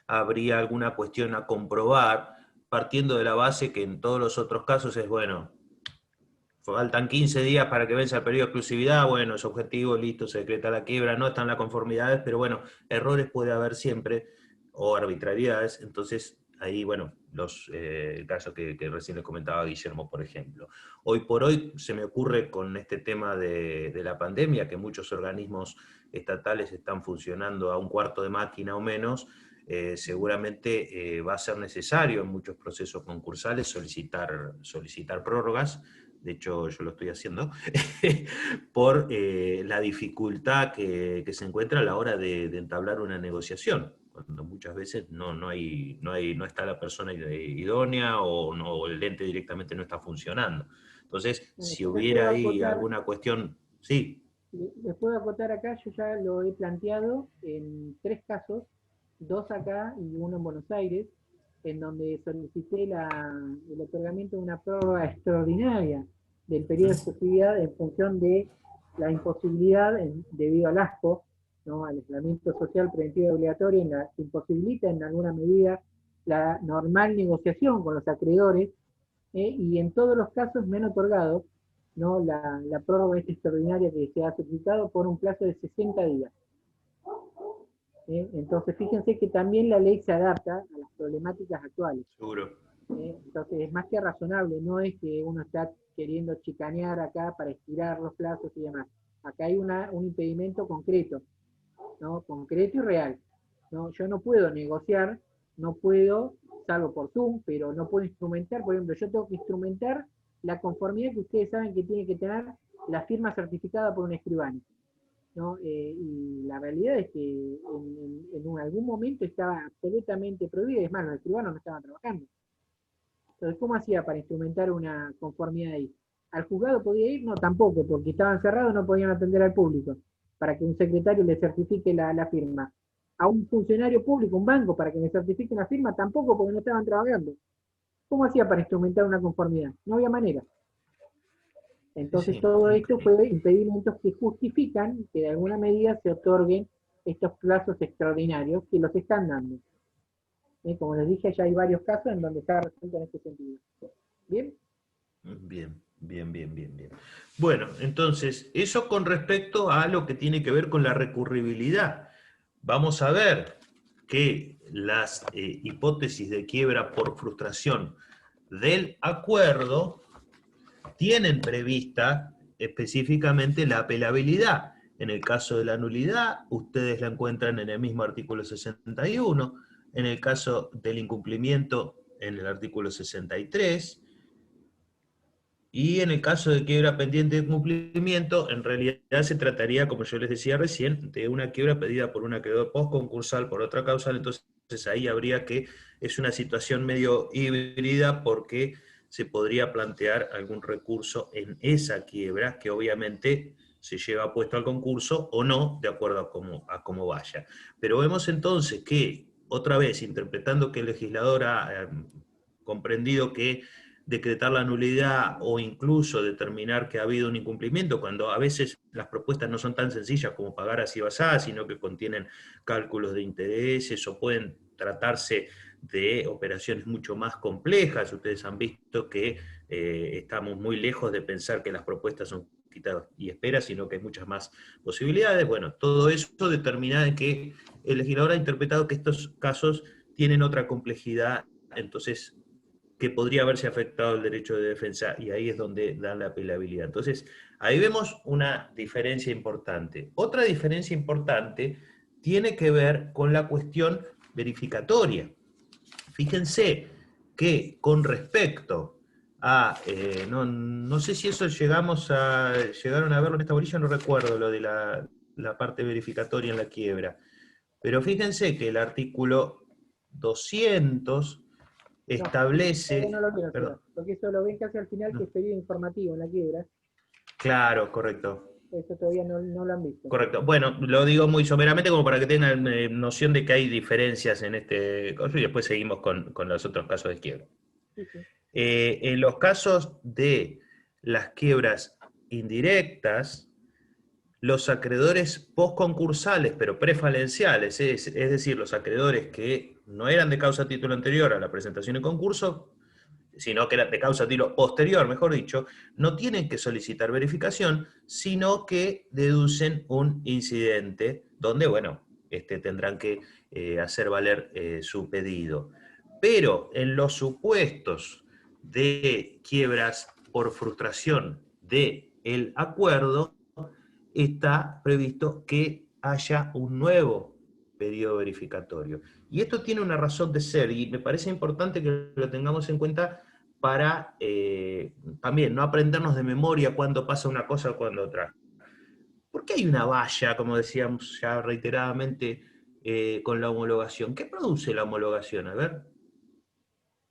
habría alguna cuestión a comprobar, partiendo de la base que en todos los otros casos es, bueno, faltan 15 días para que venza el periodo de exclusividad, bueno, es objetivo, listo, se decreta la quiebra, no están las conformidades, pero bueno, errores puede haber siempre, o arbitrariedades, entonces ahí bueno, el caso que recién les comentaba Guillermo, por ejemplo. Hoy por hoy se me ocurre con este tema de la pandemia, que muchos organismos estatales están funcionando a un cuarto de máquina o menos, seguramente va a ser necesario en muchos procesos concursales solicitar prórrogas. De hecho yo lo estoy haciendo, por la dificultad que se encuentra a la hora de entablar una negociación, cuando muchas veces no está la persona idónea o el ente directamente no está funcionando. Entonces, si hubiera ahí alguna cuestión, sí. Les puedo acotar acá, yo ya lo he planteado en 3 casos, 2 acá y 1 en Buenos Aires, en donde solicité el otorgamiento de una prórroga extraordinaria del periodo de exclusividad en función de la imposibilidad, debido al ASPO, ¿no?, al aislamiento social preventivo y obligatorio, que imposibilita en alguna medida la normal negociación con los acreedores, y en todos los casos me han otorgado, ¿no?, la prórroga extraordinaria que se ha solicitado por un plazo de 60 días. Entonces, fíjense que también la ley se adapta a las problemáticas actuales. Seguro. Entonces, es más que razonable, no es que uno está queriendo chicanear acá para estirar los plazos y demás. Acá hay un impedimento concreto, ¿no?, concreto y real, ¿no? Yo no puedo negociar, no puedo, salvo por Zoom, pero no puedo instrumentar. Por ejemplo, yo tengo que instrumentar la conformidad que ustedes saben que tiene que tener la firma certificada por un escribano, ¿no? Y la realidad es que en algún momento estaba absolutamente prohibido, es más, los escribanos no estaban trabajando. Entonces, ¿cómo hacía para instrumentar una conformidad ahí? ¿Al juzgado podía ir? No, tampoco, porque estaban cerrados, no podían atender al público, para que un secretario le certifique la firma. A un funcionario público, un banco, para que me certifique la firma, tampoco, porque no estaban trabajando. ¿Cómo hacía para instrumentar una conformidad? No había manera. Entonces, todo esto fue impedimentos que justifican que de alguna medida se otorguen estos plazos extraordinarios que los están dando. Como les dije, ya hay varios casos en donde está resuelto en este sentido. ¿Bien? Bien. Bueno, entonces, eso con respecto a lo que tiene que ver con la recurribilidad. Vamos a ver que las hipótesis de quiebra por frustración del acuerdo tienen prevista específicamente la apelabilidad. En el caso de la nulidad, ustedes la encuentran en el mismo artículo 61, en el caso del incumplimiento, en el artículo 63, y en el caso de quiebra pendiente de cumplimiento, en realidad se trataría, como yo les decía recién, de una quiebra pedida por un acreedor postconcursal por otra causal. Entonces ahí habría que, es una situación medio híbrida, porque se podría plantear algún recurso en esa quiebra, que obviamente se lleva puesto al concurso o no, de acuerdo a cómo vaya. Pero vemos entonces que, otra vez, interpretando que el legislador ha comprendido que decretar la nulidad o incluso determinar que ha habido un incumplimiento, cuando a veces las propuestas no son tan sencillas como pagar así basada, sino que contienen cálculos de intereses o pueden tratarse de operaciones mucho más complejas. Ustedes han visto que estamos muy lejos de pensar que las propuestas son quitadas y esperas, sino que hay muchas más posibilidades. Bueno, todo eso determina de que el legislador ha interpretado que estos casos tienen otra complejidad, entonces que podría haberse afectado el derecho de defensa, y ahí es donde dan la apelabilidad. Entonces, ahí vemos una diferencia importante. Otra diferencia importante tiene que ver con la cuestión verificatoria. Fíjense que con respecto a, no sé si eso llegaron a verlo en esta bolilla, no recuerdo lo de la parte verificatoria en la quiebra, pero fíjense que el artículo 200 establece... No lo quiero, porque eso lo ven casi al final, que es periodo informativo en la quiebra. Claro, correcto. Eso todavía no lo han visto. Correcto. Bueno, lo digo muy someramente como para que tengan noción de que hay diferencias en este caso, y después seguimos con los otros casos de quiebra. Sí. En los casos de las quiebras indirectas, los acreedores postconcursales, pero prefalenciales, es decir, los acreedores que no eran de causa título anterior a la presentación en concurso, sino que eran de causa título posterior, mejor dicho, no tienen que solicitar verificación, sino que deducen un incidente donde, bueno, tendrán que hacer valer su pedido. Pero en los supuestos de quiebras por frustración del acuerdo, está previsto que haya un nuevo periodo verificatorio. Y esto tiene una razón de ser, y me parece importante que lo tengamos en cuenta para también no aprendernos de memoria cuándo pasa una cosa o cuándo otra. ¿Por qué hay una valla, como decíamos ya reiteradamente, con la homologación? ¿Qué produce la homologación? A ver.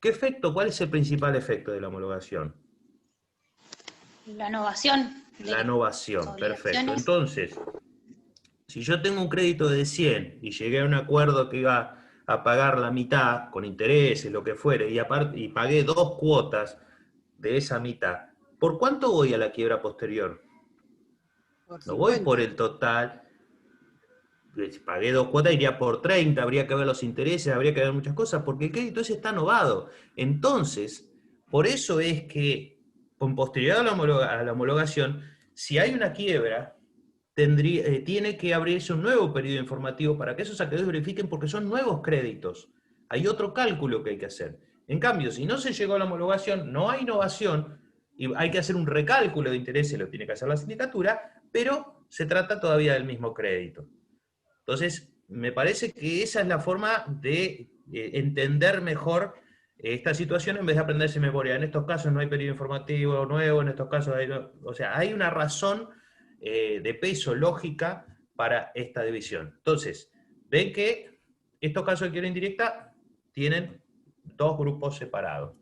¿Qué efecto? ¿Cuál es el principal efecto de la homologación? La innovación. La novación, perfecto. Entonces, si yo tengo un crédito de 100 y llegué a un acuerdo que iba a pagar la mitad, con intereses, lo que fuere, y pagué 2 cuotas de esa mitad, ¿por cuánto voy a la quiebra posterior? Por No voy 50. por el total. Si pagué 2 cuotas, iría por 30, habría que ver los intereses, habría que ver muchas cosas, porque el crédito ese está novado. Entonces, por eso es que, con posterioridad a la homologación, si hay una quiebra, tiene que abrirse un nuevo periodo informativo para que esos acreedores verifiquen, porque son nuevos créditos. Hay otro cálculo que hay que hacer. En cambio, si no se llegó a la homologación, no hay innovación, y hay que hacer un recálculo de intereses, lo tiene que hacer la sindicatura, pero se trata todavía del mismo crédito. Entonces, me parece que esa es la forma de entender mejor esta situación en vez de aprenderse de memoria. En estos casos no hay periodo informativo nuevo, en estos casos hay... O sea, hay una razón de peso lógica para esta división. Entonces, ven que estos casos de quiebra indirecta tienen 2 grupos separados.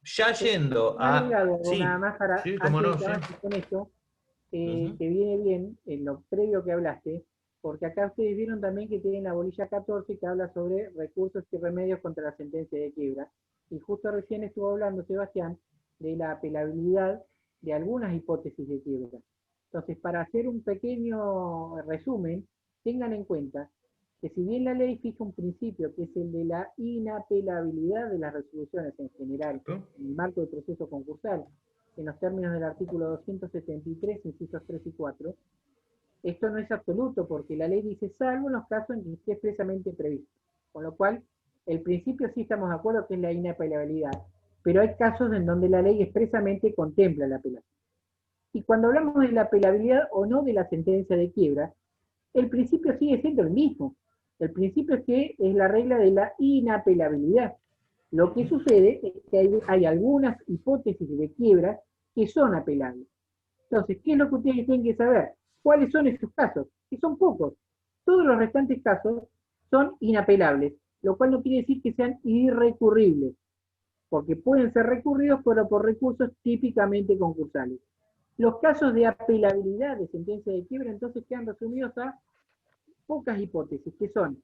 Ya yendo Me ha a... agregado nada Sí, más para, sí, cómo antes no, de que sí. avances con esto, Ujú. que viene bien en lo previo que hablaste, porque acá ustedes vieron también que tienen la bolilla 14 que habla sobre recursos y remedios contra la sentencia de quiebra. Y justo recién estuvo hablando Sebastián de la apelabilidad de algunas hipótesis de quiebra. Entonces, para hacer un pequeño resumen, tengan en cuenta que si bien la ley fija un principio que es el de la inapelabilidad de las resoluciones en general ¿Perfecto? en el marco del proceso concursal, en los términos del artículo 273, incisos 3 y 4, esto no es absoluto porque la ley dice salvo en los casos en que esté expresamente previsto. Con lo cual, el principio sí estamos de acuerdo que es la inapelabilidad, pero hay casos en donde la ley expresamente contempla la apelación. Y cuando hablamos de la apelabilidad o no de la sentencia de quiebra, el principio sigue siendo el mismo. El principio es que es la regla de la inapelabilidad. Lo que sucede es que hay algunas hipótesis de quiebra que son apelables. Entonces, ¿qué es lo que ustedes tienen que saber? ¿Cuáles son esos casos? Que son pocos. Todos los restantes casos son inapelables, lo cual no quiere decir que sean irrecurribles, porque pueden ser recurridos, pero por recursos típicamente concursales. Los casos de apelabilidad de sentencia de quiebra entonces quedan resumidos a pocas hipótesis, que son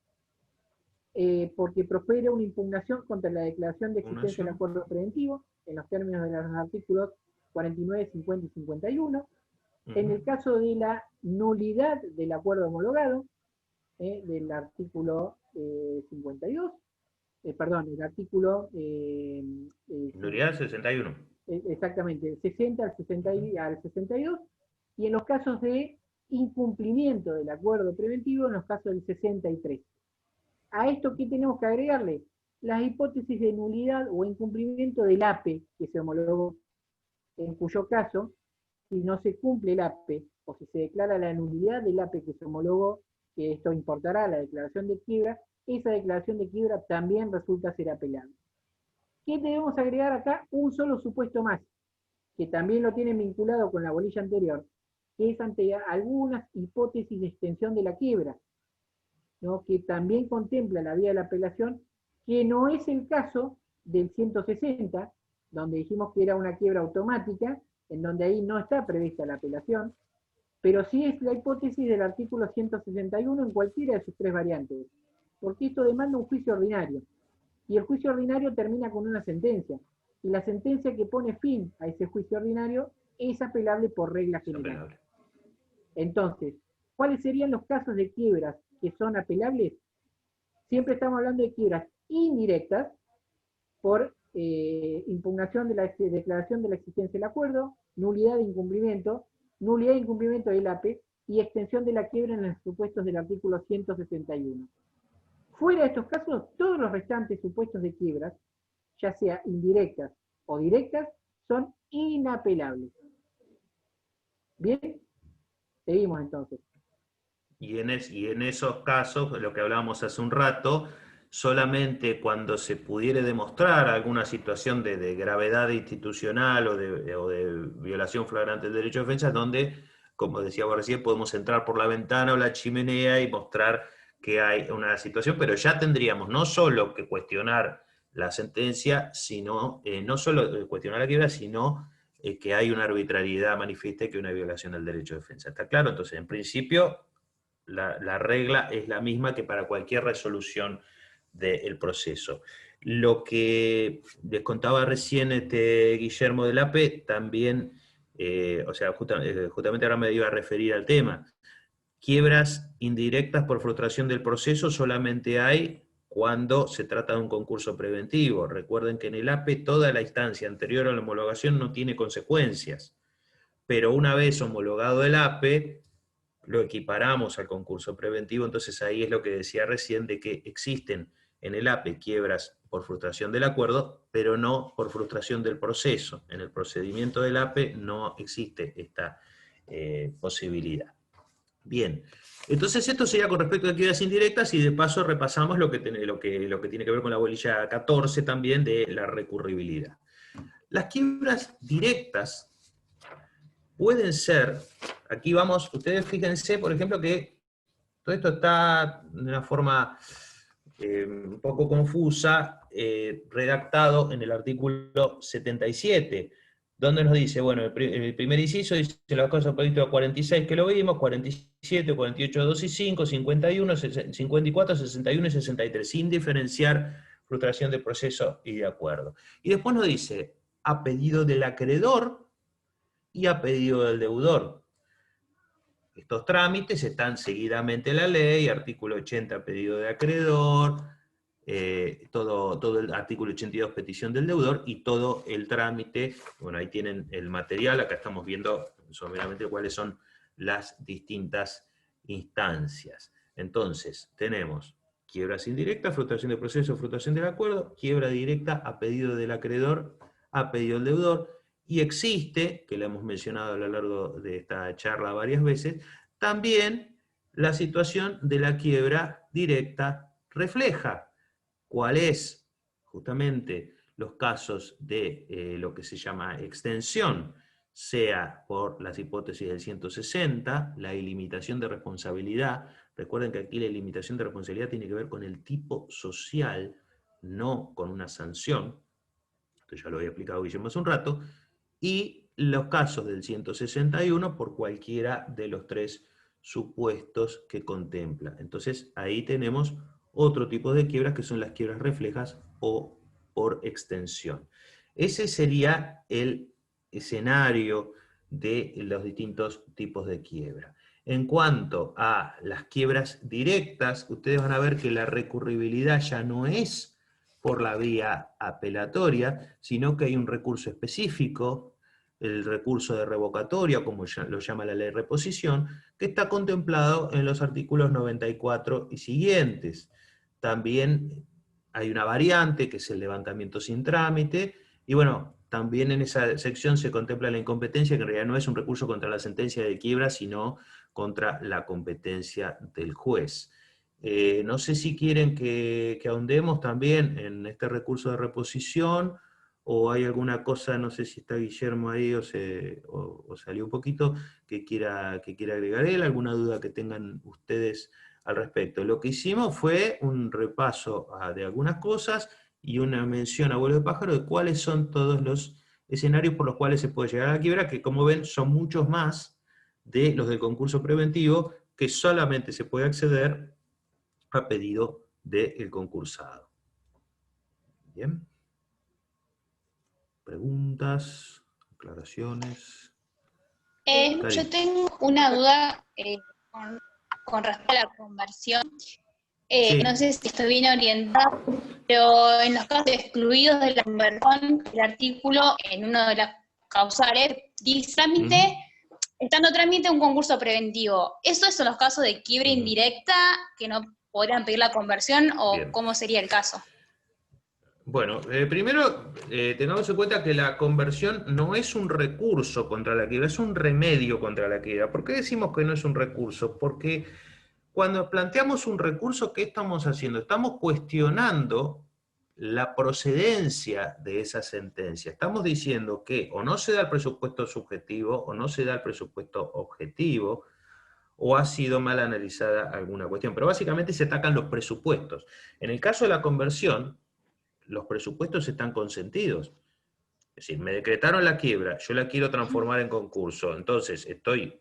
porque profiere una impugnación contra la declaración de existencia del acuerdo preventivo, en los términos de los artículos 49, 50 y 51, en el caso de la nulidad del acuerdo homologado, del artículo 52, perdón, el artículo... Nulidad 61. Exactamente, 60 al 62, y en los casos de incumplimiento del acuerdo preventivo, en los casos del 63. A esto, ¿qué tenemos que agregarle? Las hipótesis de nulidad o incumplimiento del APE que se homologó, en cuyo caso, si no se cumple el APE, o si se declara la nulidad del APE que se homologó, que esto importará a la declaración de quiebra, esa declaración de quiebra también resulta ser apelable. ¿Qué debemos agregar acá? Un solo supuesto más, que también lo tienen vinculado con la bolilla anterior, que es ante algunas hipótesis de extensión de la quiebra, ¿no? Que también contempla la vía de la apelación, que no es el caso del 160, donde dijimos que era una quiebra automática, en donde ahí no está prevista la apelación, pero sí es la hipótesis del artículo 161 en cualquiera de sus 3 variantes, porque esto demanda un juicio ordinario, y el juicio ordinario termina con una sentencia, y la sentencia que pone fin a ese juicio ordinario es apelable por regla general. Entonces, ¿cuáles serían los casos de quiebras que son apelables? Siempre estamos hablando de quiebras indirectas por impugnación de la declaración de la existencia del acuerdo, nulidad de incumplimiento del APE y extensión de la quiebra en los supuestos del artículo 161. Fuera de estos casos, todos los restantes supuestos de quiebras, ya sea indirectas o directas, son inapelables. Bien, seguimos entonces. Y en esos casos, lo que hablábamos hace un rato, solamente cuando se pudiere demostrar alguna situación de gravedad institucional o de violación flagrante del derecho de defensa, donde, como decíamos recién, podemos entrar por la ventana o la chimenea y mostrar que hay una situación, pero ya tendríamos no solo que cuestionar la sentencia, sino, no solo cuestionar la quiebra, sino que hay una arbitrariedad manifiesta y que hay una violación del derecho de defensa. ¿Está claro? Entonces, en principio, la regla es la misma que para cualquier resolución del proceso. Lo que les contaba recién Guillermo del AP, también, o sea, justamente ahora me iba a referir al tema. Quiebras indirectas por frustración del proceso solamente hay cuando se trata de un concurso preventivo. Recuerden que en el AP toda la instancia anterior a la homologación no tiene consecuencias, pero una vez homologado el AP, lo equiparamos al concurso preventivo, entonces ahí es lo que decía recién, de que existen en el AP quiebras por frustración del acuerdo, pero no por frustración del proceso. En el procedimiento del AP no existe esta posibilidad. Bien, entonces esto sería con respecto a quiebras indirectas, y de paso repasamos lo que tiene que ver con la bolilla 14 también de la recurribilidad. Las quiebras directas pueden ser, aquí vamos, ustedes fíjense, por ejemplo, que todo esto está de una forma un poco confusa, redactado en el artículo 77, donde nos dice, bueno, el primer inciso dice las cosas previstas a 46 que lo vimos, 47, 48, 2 y 5, 51, 54, 61 y 63, sin diferenciar frustración de proceso y de acuerdo. Y después nos dice, a pedido del acreedor y a pedido del deudor. Estos trámites están seguidamente en la ley, artículo 80, pedido de acreedor, todo el artículo 82, petición del deudor, y todo el trámite, bueno, ahí tienen el material, acá estamos viendo someramente cuáles son las distintas instancias. Entonces, tenemos quiebras indirectas, frustración del proceso, frustración del acuerdo, quiebra directa a pedido del acreedor, a pedido del deudor, y existe, que la hemos mencionado a lo largo de esta charla varias veces, también la situación de la quiebra directa refleja. ¿Cuál es? Justamente los casos de lo que se llama extensión, sea por las hipótesis del 160, la ilimitación de responsabilidad. Recuerden que aquí la ilimitación de responsabilidad tiene que ver con el tipo social, no con una sanción. Esto ya lo había explicado Guillermo hace un rato. Y los casos del 161 por cualquiera de los tres supuestos que contempla. Entonces ahí tenemos otro tipo de quiebras, que son las quiebras reflejas o por extensión. Ese sería el escenario de los distintos tipos de quiebra. En cuanto a las quiebras directas, ustedes van a ver que la recurribilidad ya no es por la vía apelatoria, sino que hay un recurso específico, el recurso de revocatoria, como lo llama la ley de reposición, que está contemplado en los artículos 94 y siguientes. También hay una variante, que es el levantamiento sin trámite, y bueno, también en esa sección se contempla la incompetencia, que en realidad no es un recurso contra la sentencia de quiebra, sino contra la competencia del juez. No sé si quieren que ahondemos también en este recurso de reposición, o hay alguna cosa, no sé si está Guillermo ahí o salió un poquito, que quiera agregar él, alguna duda que tengan ustedes al respecto. Lo que hicimos fue un repaso de algunas cosas y una mención a vuelo de pájaro de cuáles son todos los escenarios por los cuales se puede llegar a la quiebra, que como ven son muchos más de los del concurso preventivo, que solamente se puede acceder a pedido del concursado. Bien. ¿Preguntas? ¿Aclaraciones? Yo tengo una duda con respecto a la conversión. Sí. No sé si estoy bien orientada, pero en los casos excluidos de la conversión, el artículo en una de las causales dice trámite, estando trámite un concurso preventivo. ¿Esos son los casos de quiebra indirecta que no podrían pedir la conversión o Bien. cómo sería el caso. Bueno, primero tengamos en cuenta que la conversión no es un recurso contra la quiebra, es un remedio contra la quiebra. ¿Por qué decimos que no es un recurso? Porque cuando planteamos un recurso, ¿qué estamos haciendo? Estamos cuestionando la procedencia de esa sentencia. Estamos diciendo que o no se da el presupuesto subjetivo o no se da el presupuesto objetivo, o ha sido mal analizada alguna cuestión. Pero básicamente se atacan los presupuestos. En el caso de la conversión, los presupuestos están consentidos. Es decir, me decretaron la quiebra, yo la quiero transformar en concurso, entonces estoy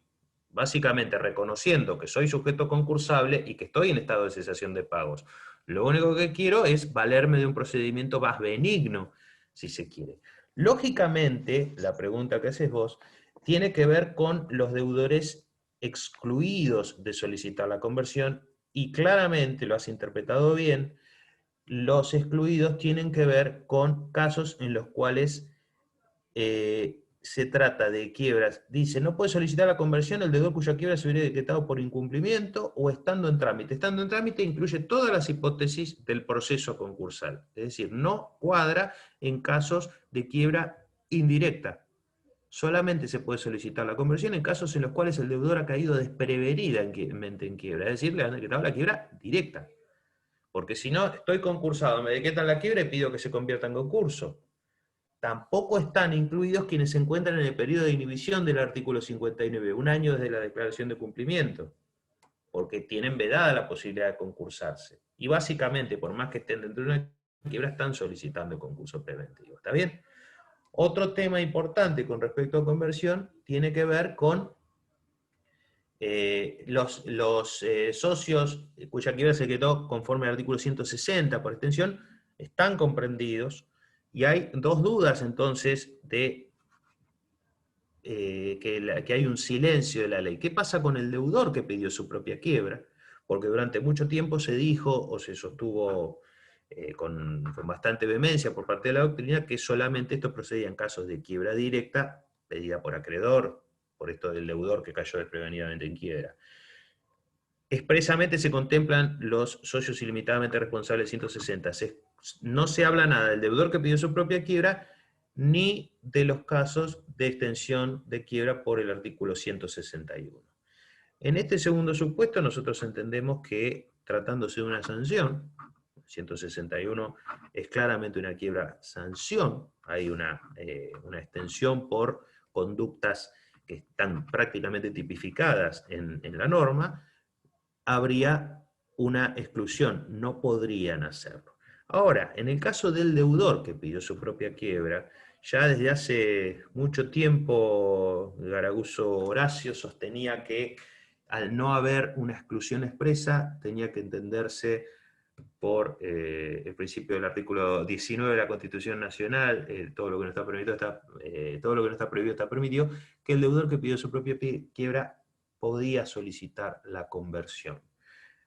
básicamente reconociendo que soy sujeto concursable y que estoy en estado de cesación de pagos. Lo único que quiero es valerme de un procedimiento más benigno, si se quiere. Lógicamente, la pregunta que haces vos tiene que ver con los deudores excluidos de solicitar la conversión y claramente, lo has interpretado bien, los excluidos tienen que ver con casos en los cuales se trata de quiebras. Dice, no puede solicitar la conversión el deudor cuya quiebra se hubiera decretado por incumplimiento o estando en trámite. Estando en trámite incluye todas las hipótesis del proceso concursal. Es decir, no cuadra en casos de quiebra indirecta. Solamente se puede solicitar la conversión en casos en los cuales el deudor ha caído desprevenidamente en quiebra. Es decir, le han decretado la quiebra directa. Porque si no, estoy concursado, me decretan la quiebra y pido que se convierta en concurso. Tampoco están incluidos quienes se encuentran en el periodo de inhibición del artículo 59, un año desde la declaración de cumplimiento, porque tienen vedada la posibilidad de concursarse. Y básicamente, por más que estén dentro de una quiebra, están solicitando el concurso preventivo. ¿Está bien? Otro tema importante con respecto a conversión tiene que ver con los socios cuya quiebra se decretó conforme al artículo 160 por extensión, están comprendidos, y hay dos dudas entonces de que hay un silencio de la ley. ¿Qué pasa con el deudor que pidió su propia quiebra? Porque durante mucho tiempo se dijo o se sostuvo con bastante vehemencia por parte de la doctrina que solamente esto procedía en casos de quiebra directa pedida por acreedor, por esto del deudor que cayó desprevenidamente en quiebra. Expresamente se contemplan los socios ilimitadamente responsables 160. No se habla nada del deudor que pidió su propia quiebra, ni de los casos de extensión de quiebra por el artículo 161. En este segundo supuesto nosotros entendemos que, tratándose de una sanción, 161 es claramente una quiebra sanción, hay una extensión por conductas que están prácticamente tipificadas en la norma, habría una exclusión, no podrían hacerlo. Ahora, en el caso del deudor que pidió su propia quiebra, ya desde hace mucho tiempo Garaguso Horacio sostenía que al no haber una exclusión expresa, tenía que entenderse por el principio del artículo 19 de la Constitución Nacional, todo lo que no está permitido todo lo que no está prohibido está permitido, que el deudor que pidió su propia quiebra podía solicitar la conversión.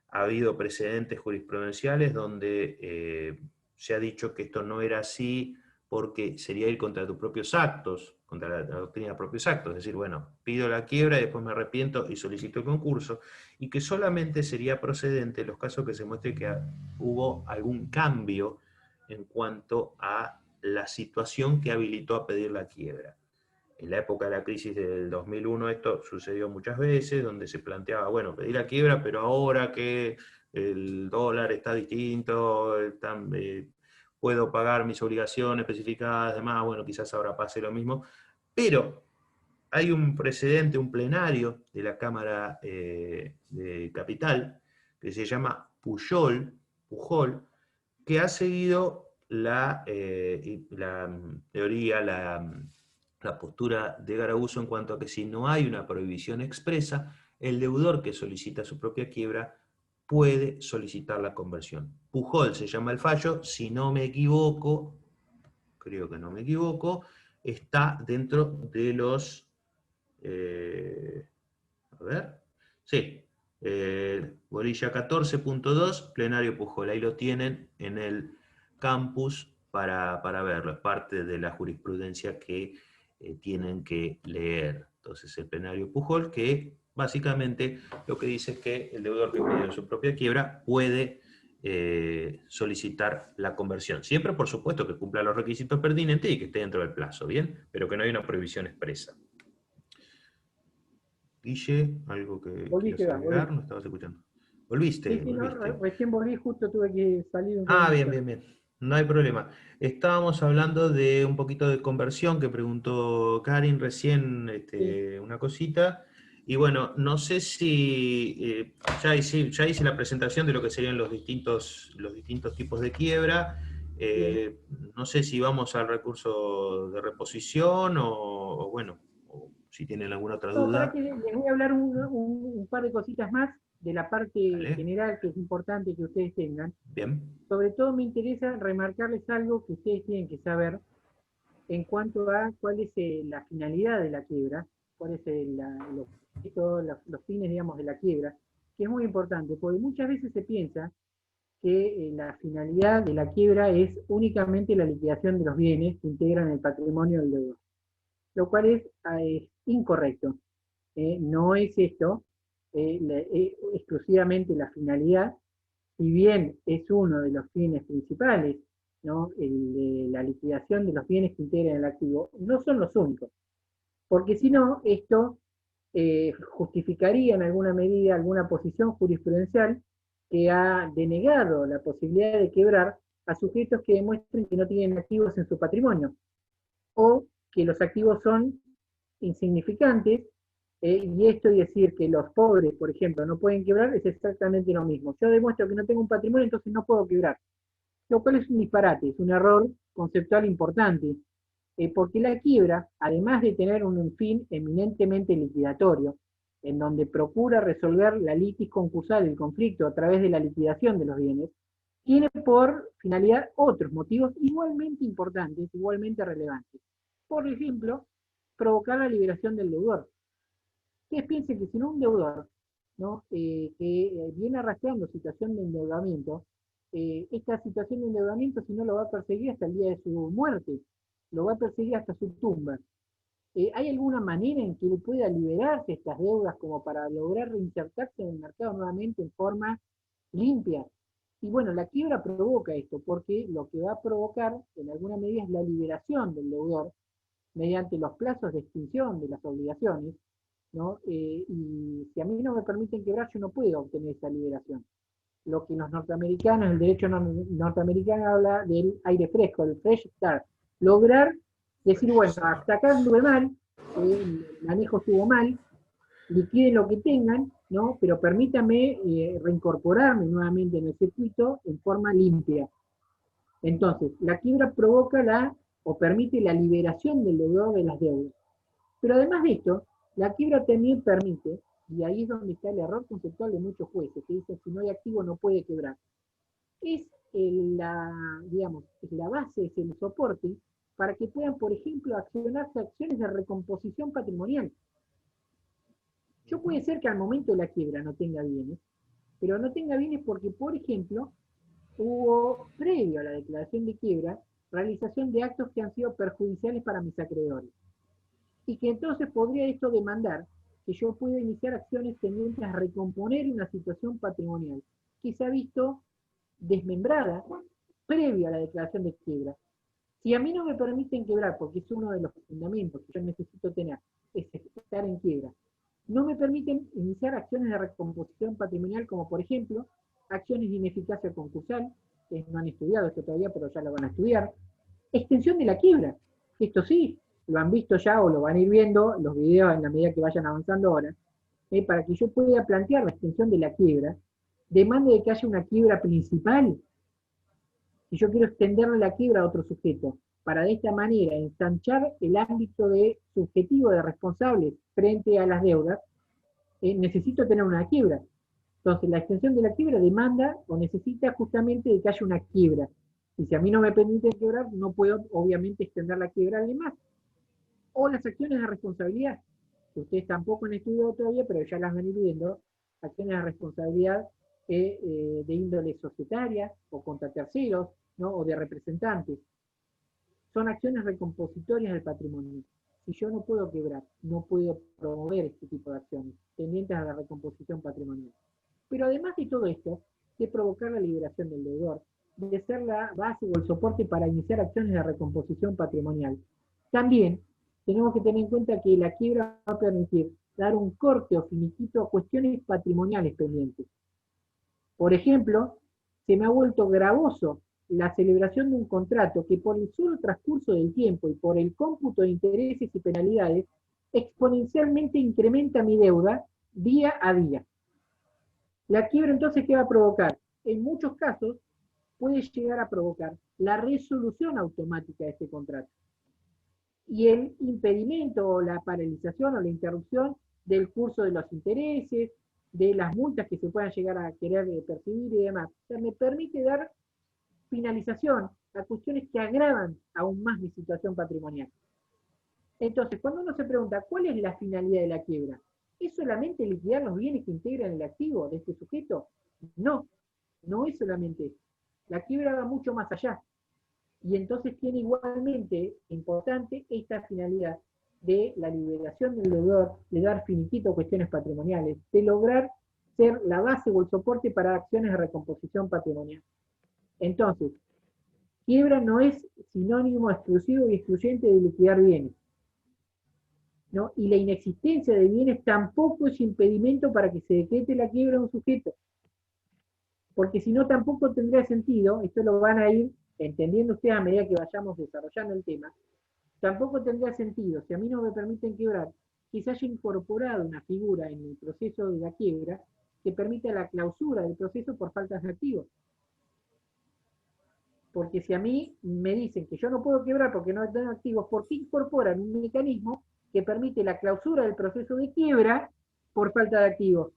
Ha habido precedentes jurisprudenciales donde se ha dicho que esto no era así porque sería ir contra tus propios actos, contra la doctrina de propios actos, es decir, bueno, pido la quiebra y después me arrepiento y solicito el concurso, y que solamente sería procedente en los casos que se muestre que hubo algún cambio en cuanto a la situación que habilitó a pedir la quiebra. En la época de la crisis del 2001 esto sucedió muchas veces, donde se planteaba, bueno, pedí la quiebra, pero ahora que el dólar está distinto, puedo pagar mis obligaciones especificadas, demás, bueno, quizás ahora pase lo mismo, pero hay un precedente, un plenario de la Cámara de Capital, que se llama Pujol, que ha seguido la teoría, la postura de Garaguso en cuanto a que si no hay una prohibición expresa, el deudor que solicita su propia quiebra puede solicitar la conversión. Pujol se llama el fallo, si no me equivoco, creo que no me equivoco, está dentro de los... a ver, sí, bolilla 14.2, plenario Pujol, ahí lo tienen en el campus para verlo, es parte de la jurisprudencia que tienen que leer. Entonces el plenario Pujol que Básicamente, lo que dice es que el deudor que pide su propia quiebra puede solicitar la conversión. Siempre, por supuesto, que cumpla los requisitos pertinentes y que esté dentro del plazo, ¿bien? Pero que no hay una prohibición expresa. Guille, ¿algo que Volví, quieras que va, volví. agregar? No estabas escuchando. ¿Volviste? Sí, sí, no, ¿Volviste? recién volví, justo tuve que salir un Ah, segundito. bien, bien, bien. No hay problema. Estábamos hablando de un poquito de conversión que preguntó Karin recién, Sí, una cosita. Y bueno, no sé si ya hice la presentación de lo que serían los distintos tipos de quiebra. bien. No sé si vamos al recurso de reposición o bueno, o si tienen alguna otra No, para duda. que les voy a hablar un par de cositas más de la parte Dale. general que es importante que ustedes tengan. Bien. Sobre todo me interesa remarcarles algo que ustedes tienen que saber en cuanto a cuál es la finalidad de la quiebra, cuál es el objeto, los fines, digamos, de la quiebra, que es muy importante, porque muchas veces se piensa que la finalidad de la quiebra es únicamente la liquidación de los bienes que integran el patrimonio del deudor, lo cual es incorrecto. No es esto exclusivamente la finalidad, si bien es uno de los fines principales, ¿no? La liquidación de los bienes que integran el activo, no son los únicos, porque si no, esto justificaría en alguna medida alguna posición jurisprudencial que ha denegado la posibilidad de quebrar a sujetos que demuestren que no tienen activos en su patrimonio, o que los activos son insignificantes, y esto y decir que los pobres, por ejemplo, no pueden quebrar es exactamente lo mismo. Yo demuestro que no tengo un patrimonio, entonces no puedo quebrar. Lo cual es un disparate, es un error conceptual importante, porque la quiebra, además de tener un fin eminentemente liquidatorio, en donde procura resolver la litis concursal, el conflicto, a través de la liquidación de los bienes, tiene por finalidad otros motivos igualmente importantes, igualmente relevantes. Por ejemplo, provocar la liberación del deudor. Ustedes piensen que si no un deudor, ¿no? Que viene arrastrando situación de endeudamiento, esta situación de endeudamiento si no lo va a perseguir hasta el día de su muerte, lo va a perseguir hasta su tumba. ¿Hay alguna manera en que él pueda liberarse de estas deudas como para lograr reinsertarse en el mercado nuevamente en forma limpia? Y bueno, la quiebra provoca esto, porque lo que va a provocar en alguna medida es la liberación del deudor mediante los plazos de extinción de las obligaciones, ¿no? Y si a mí no me permiten quebrar, yo no puedo obtener esa liberación. Lo que los norteamericanos, el derecho norteamericano habla del aire fresco, del fresh start. Lograr decir, bueno, hasta acá anduve mal, el manejo estuvo mal, liquiden lo que tengan, ¿no? Pero permítame reincorporarme nuevamente en el circuito en forma limpia. Entonces, la quiebra provoca o permite la liberación del deudor de las deudas. Pero además de esto, la quiebra también permite, y ahí es donde está el error conceptual de muchos jueces, que dicen si no hay activo no puede quebrar. Es digamos, es la base, es el soporte para que puedan, por ejemplo, accionarse acciones de recomposición patrimonial. Yo puede ser que al momento de la quiebra no tenga bienes, pero no tenga bienes porque, por ejemplo, hubo, previo a la declaración de quiebra, realización de actos que han sido perjudiciales para mis acreedores. Y que entonces podría esto demandar que yo pueda iniciar acciones tendientes a recomponer una situación patrimonial que se ha visto desmembrada previo a la declaración de quiebra. Si a mí no me permiten quebrar, porque es uno de los fundamentos que yo necesito tener, es estar en quiebra, no me permiten iniciar acciones de recomposición patrimonial, como por ejemplo, acciones de ineficacia concursal, que no han estudiado esto todavía, pero ya lo van a estudiar, extensión de la quiebra, esto sí, lo han visto ya o lo van a ir viendo los videos en la medida que vayan avanzando ahora, para que yo pueda plantear la extensión de la quiebra, demanda de que haya una quiebra principal. Si yo quiero extenderle la quiebra a otro sujeto, para de esta manera ensanchar el ámbito de subjetivo de responsables frente a las deudas, necesito tener una quiebra. Entonces, la extensión de la quiebra demanda o necesita justamente de que haya una quiebra. Y si a mí no me permiten quebrar, no puedo, obviamente, extender la quiebra a alguien más. O las acciones de responsabilidad, que ustedes tampoco han estudiado todavía, pero ya las van a ir viendo, acciones de responsabilidad de índole societaria o contra terceros, ¿no? O de representantes. Son acciones recompositorias del patrimonio. si yo no puedo quebrar, no puedo promover este tipo de acciones tendientes a la recomposición patrimonial. Pero además de todo esto, de provocar la liberación del deudor, de ser la base o el soporte para iniciar acciones de recomposición patrimonial, también tenemos que tener en cuenta que la quiebra va a permitir dar un corte o finiquito a cuestiones patrimoniales pendientes. Por ejemplo, se me ha vuelto gravoso la celebración de un contrato que por el solo transcurso del tiempo y por el cómputo de intereses y penalidades exponencialmente incrementa mi deuda día a día. La quiebra entonces, ¿qué va a provocar? En muchos casos puede llegar a provocar la resolución automática de este contrato y el impedimento o la paralización o la interrupción del curso de los intereses, de las multas que se puedan llegar a querer percibir y demás. O sea, me permite dar finalización a cuestiones que agravan aún más mi situación patrimonial. Entonces, cuando uno se pregunta, ¿cuál es la finalidad de la quiebra? ¿Es solamente liquidar los bienes que integran el activo de este sujeto? No, no es solamente eso. La quiebra va mucho más allá. Y entonces tiene igualmente importante esta finalidad de la liberación del deudor, de dar finiquito a cuestiones patrimoniales, de lograr ser la base o el soporte para acciones de recomposición patrimonial. Entonces, quiebra no es sinónimo exclusivo y excluyente de liquidar bienes, ¿no? Y la inexistencia de bienes tampoco es impedimento para que se decrete la quiebra de un sujeto. Porque si no, tampoco tendría sentido, esto lo van a ir entendiendo ustedes a medida que vayamos desarrollando el tema, tampoco tendría sentido, si a mí no me permiten quebrar, que se haya incorporado una figura en el proceso de la quiebra que permita la clausura del proceso por faltas de activos. Porque si a mí me dicen que yo no puedo quebrar porque no tengo activos, ¿por qué incorporan un mecanismo que permite la clausura del proceso de quiebra por falta de activos?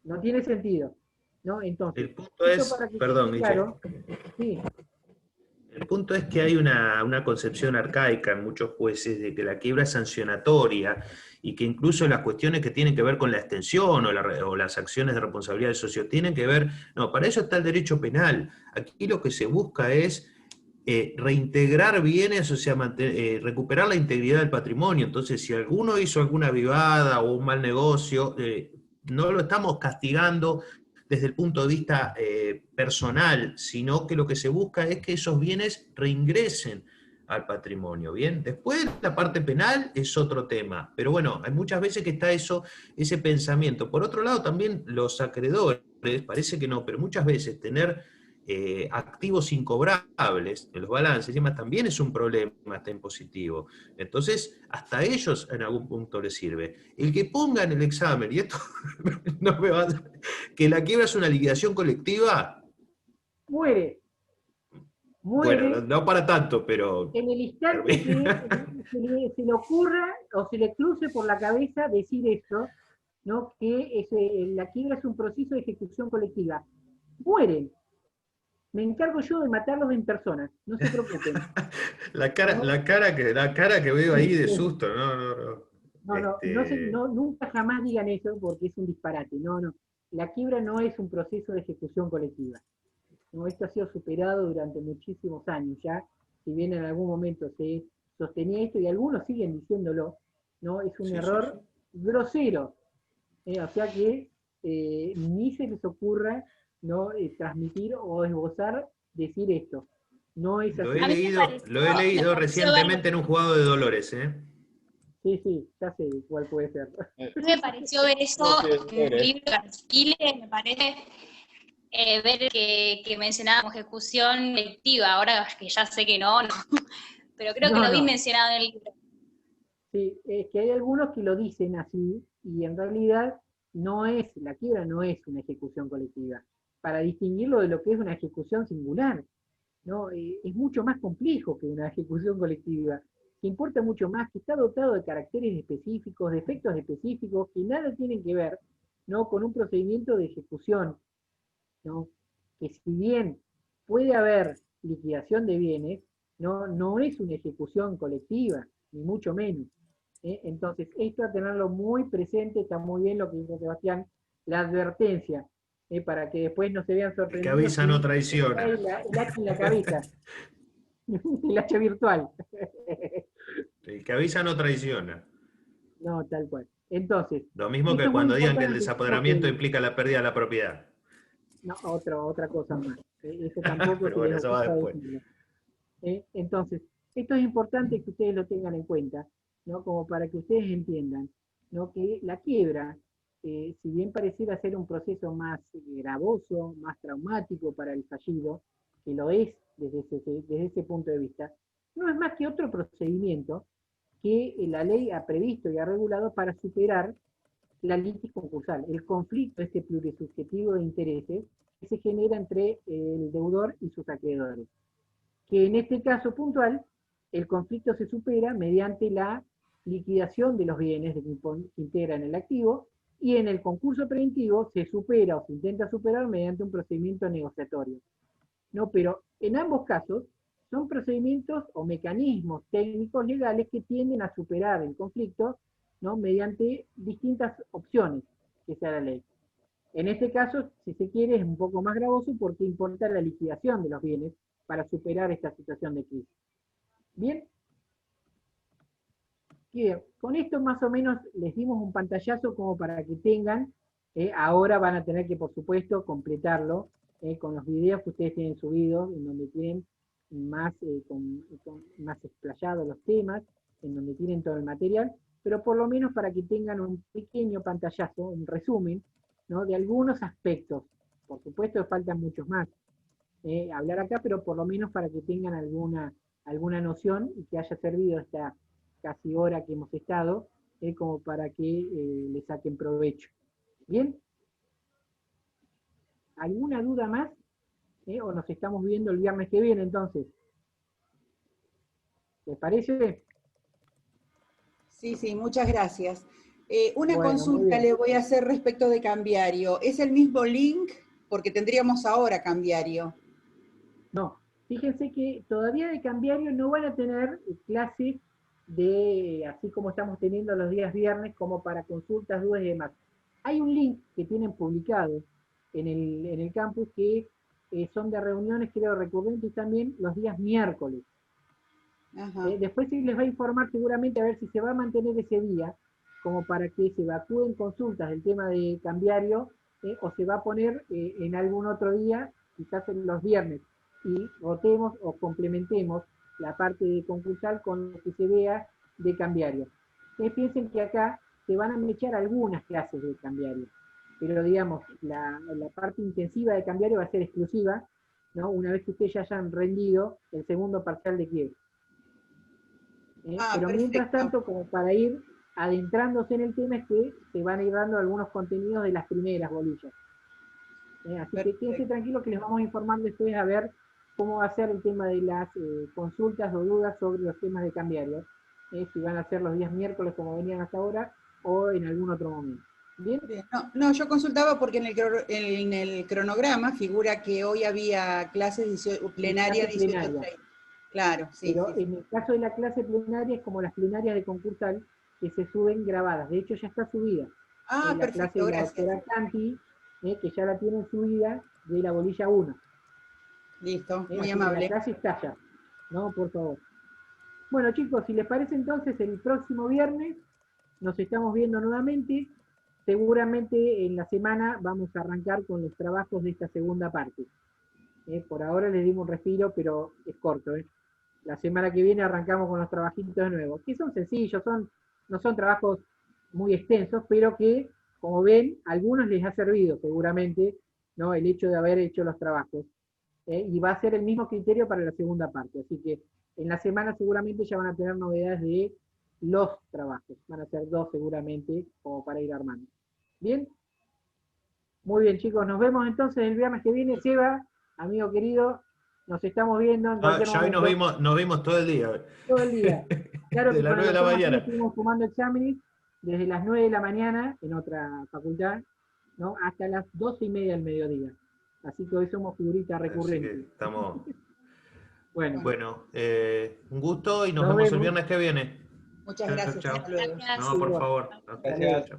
No tiene sentido, ¿no? Entonces, el punto es, para que perdón, quede claro, sí. El punto es que hay una concepción arcaica en muchos jueces de que la quiebra es sancionatoria y que incluso las cuestiones que tienen que ver con la extensión o las acciones de responsabilidad del socio tienen que ver, no, para eso está el derecho penal. Aquí lo que se busca es reintegrar bienes, o sea, recuperar la integridad del patrimonio. Entonces, si alguno hizo alguna vivada o un mal negocio, no lo estamos castigando desde el punto de vista personal, sino que lo que se busca es que esos bienes reingresen al patrimonio, ¿bien? Después la parte penal es otro tema, pero bueno, hay muchas veces que está ese pensamiento. Por otro lado, también los acreedores, parece que no, pero muchas veces tener activos incobrables en los balances, y demás, también es un problema hasta impositivo. Entonces, hasta ellos en algún punto les sirve. El que ponga en el examen, y esto no me va a... que la quiebra es una liquidación colectiva, muere. Bueno, no para tanto, pero... En el instante que se le ocurra o se le cruce por la cabeza decir esto, ¿no? Que la quiebra es un proceso de ejecución colectiva. Mueren. Me encargo yo de matarlos en persona, no se preocupen. la cara que veo ahí de susto, Nunca jamás digan eso porque es un disparate. No. La quiebra no es un proceso de ejecución colectiva. ¿No? Esto ha sido superado durante muchísimos años ya, si bien en algún momento se sostenía esto y algunos siguen diciéndolo, ¿no? Es un error grosero. O sea que ni se les ocurra, ¿no? Transmitir o esbozar decir esto. No es así. Lo he leído recientemente en un juzgado de Dolores, Sí, ya sé cuál puede ser. Me pareció ver eso en el libro de Arquile, me parece ver que mencionábamos ejecución colectiva, ahora que ya sé que no, pero creo que lo vi mencionado en el libro. Sí, es que hay algunos que lo dicen así, y en realidad la quiebra no es una ejecución colectiva. Para distinguirlo de lo que es una ejecución singular, ¿no? Es mucho más complejo que una ejecución colectiva, que importa mucho más, que está dotado de caracteres específicos, de efectos específicos, que nada tienen que ver, ¿no? Con un procedimiento de ejecución, ¿no? Que si bien puede haber liquidación de bienes, no es una ejecución colectiva, ni mucho menos. Entonces, esto a tenerlo muy presente, está muy bien lo que dijo Sebastián, la advertencia, para que después no se vean sorprendidos. Que avisa no traiciona. El hacha en la cabeza. El hacha virtual. El que avisa no traiciona. No, tal cual. Entonces, Lo mismo esto que es muy cuando digan que el importante, desapoderamiento porque- implica la pérdida de la propiedad. no, otra cosa más. Eso tampoco Pero se bueno, les eso va ocurra después. decirlo. Entonces, esto es importante que ustedes lo tengan en cuenta, ¿no? Como para que ustedes entiendan, ¿no? Que la quiebra, si bien pareciera ser un proceso más gravoso, más traumático para el fallido, que lo es desde ese punto de vista, no es más que otro procedimiento que la ley ha previsto y ha regulado para superar la litis concursal, el conflicto este plurisubjetivo de intereses que se genera entre el deudor y sus acreedores. Que en este caso puntual, el conflicto se supera mediante la liquidación de los bienes que integran el activo, y en el concurso preventivo se supera o se intenta superar mediante un procedimiento negociatorio. ¿No? Pero en ambos casos son procedimientos o mecanismos técnicos legales que tienden a superar el conflicto, ¿no? Mediante distintas opciones que sea la ley. En este caso, si se quiere, es un poco más gravoso porque importa la liquidación de los bienes para superar esta situación de crisis. ¿Bien? Bien, con esto más o menos les dimos un pantallazo como para que tengan, ahora van a tener que, por supuesto, completarlo con los videos que ustedes tienen subidos, en donde tienen más, más explayados los temas, en donde tienen todo el material, pero por lo menos para que tengan un pequeño pantallazo, un resumen, ¿no? De algunos aspectos. Por supuesto, faltan muchos más hablar acá, pero por lo menos para que tengan alguna noción y que haya servido esta casi hora que hemos estado, como para que le saquen provecho. ¿Bien? ¿Alguna duda más? ¿O nos estamos viendo el viernes que viene entonces? ¿Les parece? Sí, sí, muchas gracias. Una Bueno, consulta le voy a hacer respecto de Cambiario. ¿Es el mismo link? Porque tendríamos ahora Cambiario. No, fíjense que todavía de Cambiario no van a tener clases de, así como estamos teniendo los días viernes, como para consultas, dudas y demás. Hay un link que tienen publicado en el campus que son de reuniones, creo, recurrentes también los días miércoles. Después sí les va a informar seguramente a ver si se va a mantener ese día, como para que se evacúen consultas del tema de Cambiario, o se va a poner en algún otro día, quizás en los viernes, y rotemos o complementemos la parte de concursal con lo que se vea de Cambiario. Piensen que acá se van a mechar algunas clases de Cambiario, pero digamos, la parte intensiva de Cambiario va a ser exclusiva, ¿no? Una vez que ustedes ya hayan rendido el segundo parcial de quiebre. Pero perfecto. mientras tanto, como para ir adentrándose en el tema, es que se van a ir dando algunos contenidos de las primeras bolillas. Así que quédense tranquilos que les vamos a informar después a ver cómo va a ser el tema de las consultas o dudas sobre los temas de Cambiario. Si van a ser los días miércoles como venían hasta ahora o en algún otro momento. ¿Bien? No, yo consultaba porque en el cronograma figura que hoy había clases plenaria 18:30. Claro, sí. Pero en el caso de la clase plenaria es como las plenarias de concursal que se suben grabadas. De hecho ya está subida. En la clase de la doctora Canti, que ya la tienen subida de la bolilla 1. Listo, muy así amable. La clase está ya. No, por favor. Bueno, chicos, si les parece entonces, el próximo viernes nos estamos viendo nuevamente. Seguramente en la semana vamos a arrancar con los trabajos de esta segunda parte. Por ahora les dimos un respiro, pero es corto. La semana que viene arrancamos con los trabajitos de nuevo, que son sencillos, no son trabajos muy extensos, pero que, como ven, a algunos les ha servido seguramente, ¿no? El hecho de haber hecho los trabajos. Y va a ser el mismo criterio para la segunda parte. Así que en la semana seguramente ya van a tener novedades de los trabajos. Van a ser 2 seguramente, como para ir armando. ¿Bien? Muy bien, chicos. Nos vemos entonces el viernes que viene. Seba, amigo querido, nos estamos viendo en cualquier momento. Hoy nos vimos todo el día. Todo el día. Claro que de las 9 de la mañana. Estuvimos tomando exámenes desde las 9 de la mañana en otra facultad, ¿no? Hasta las 12:30 del mediodía. Así que hoy somos figuritas recurrentes. Estamos... Bueno, un gusto y nos vemos el viernes que viene. Muchas gracias. Chao. Hasta luego. No, por favor. Gracias. Chao.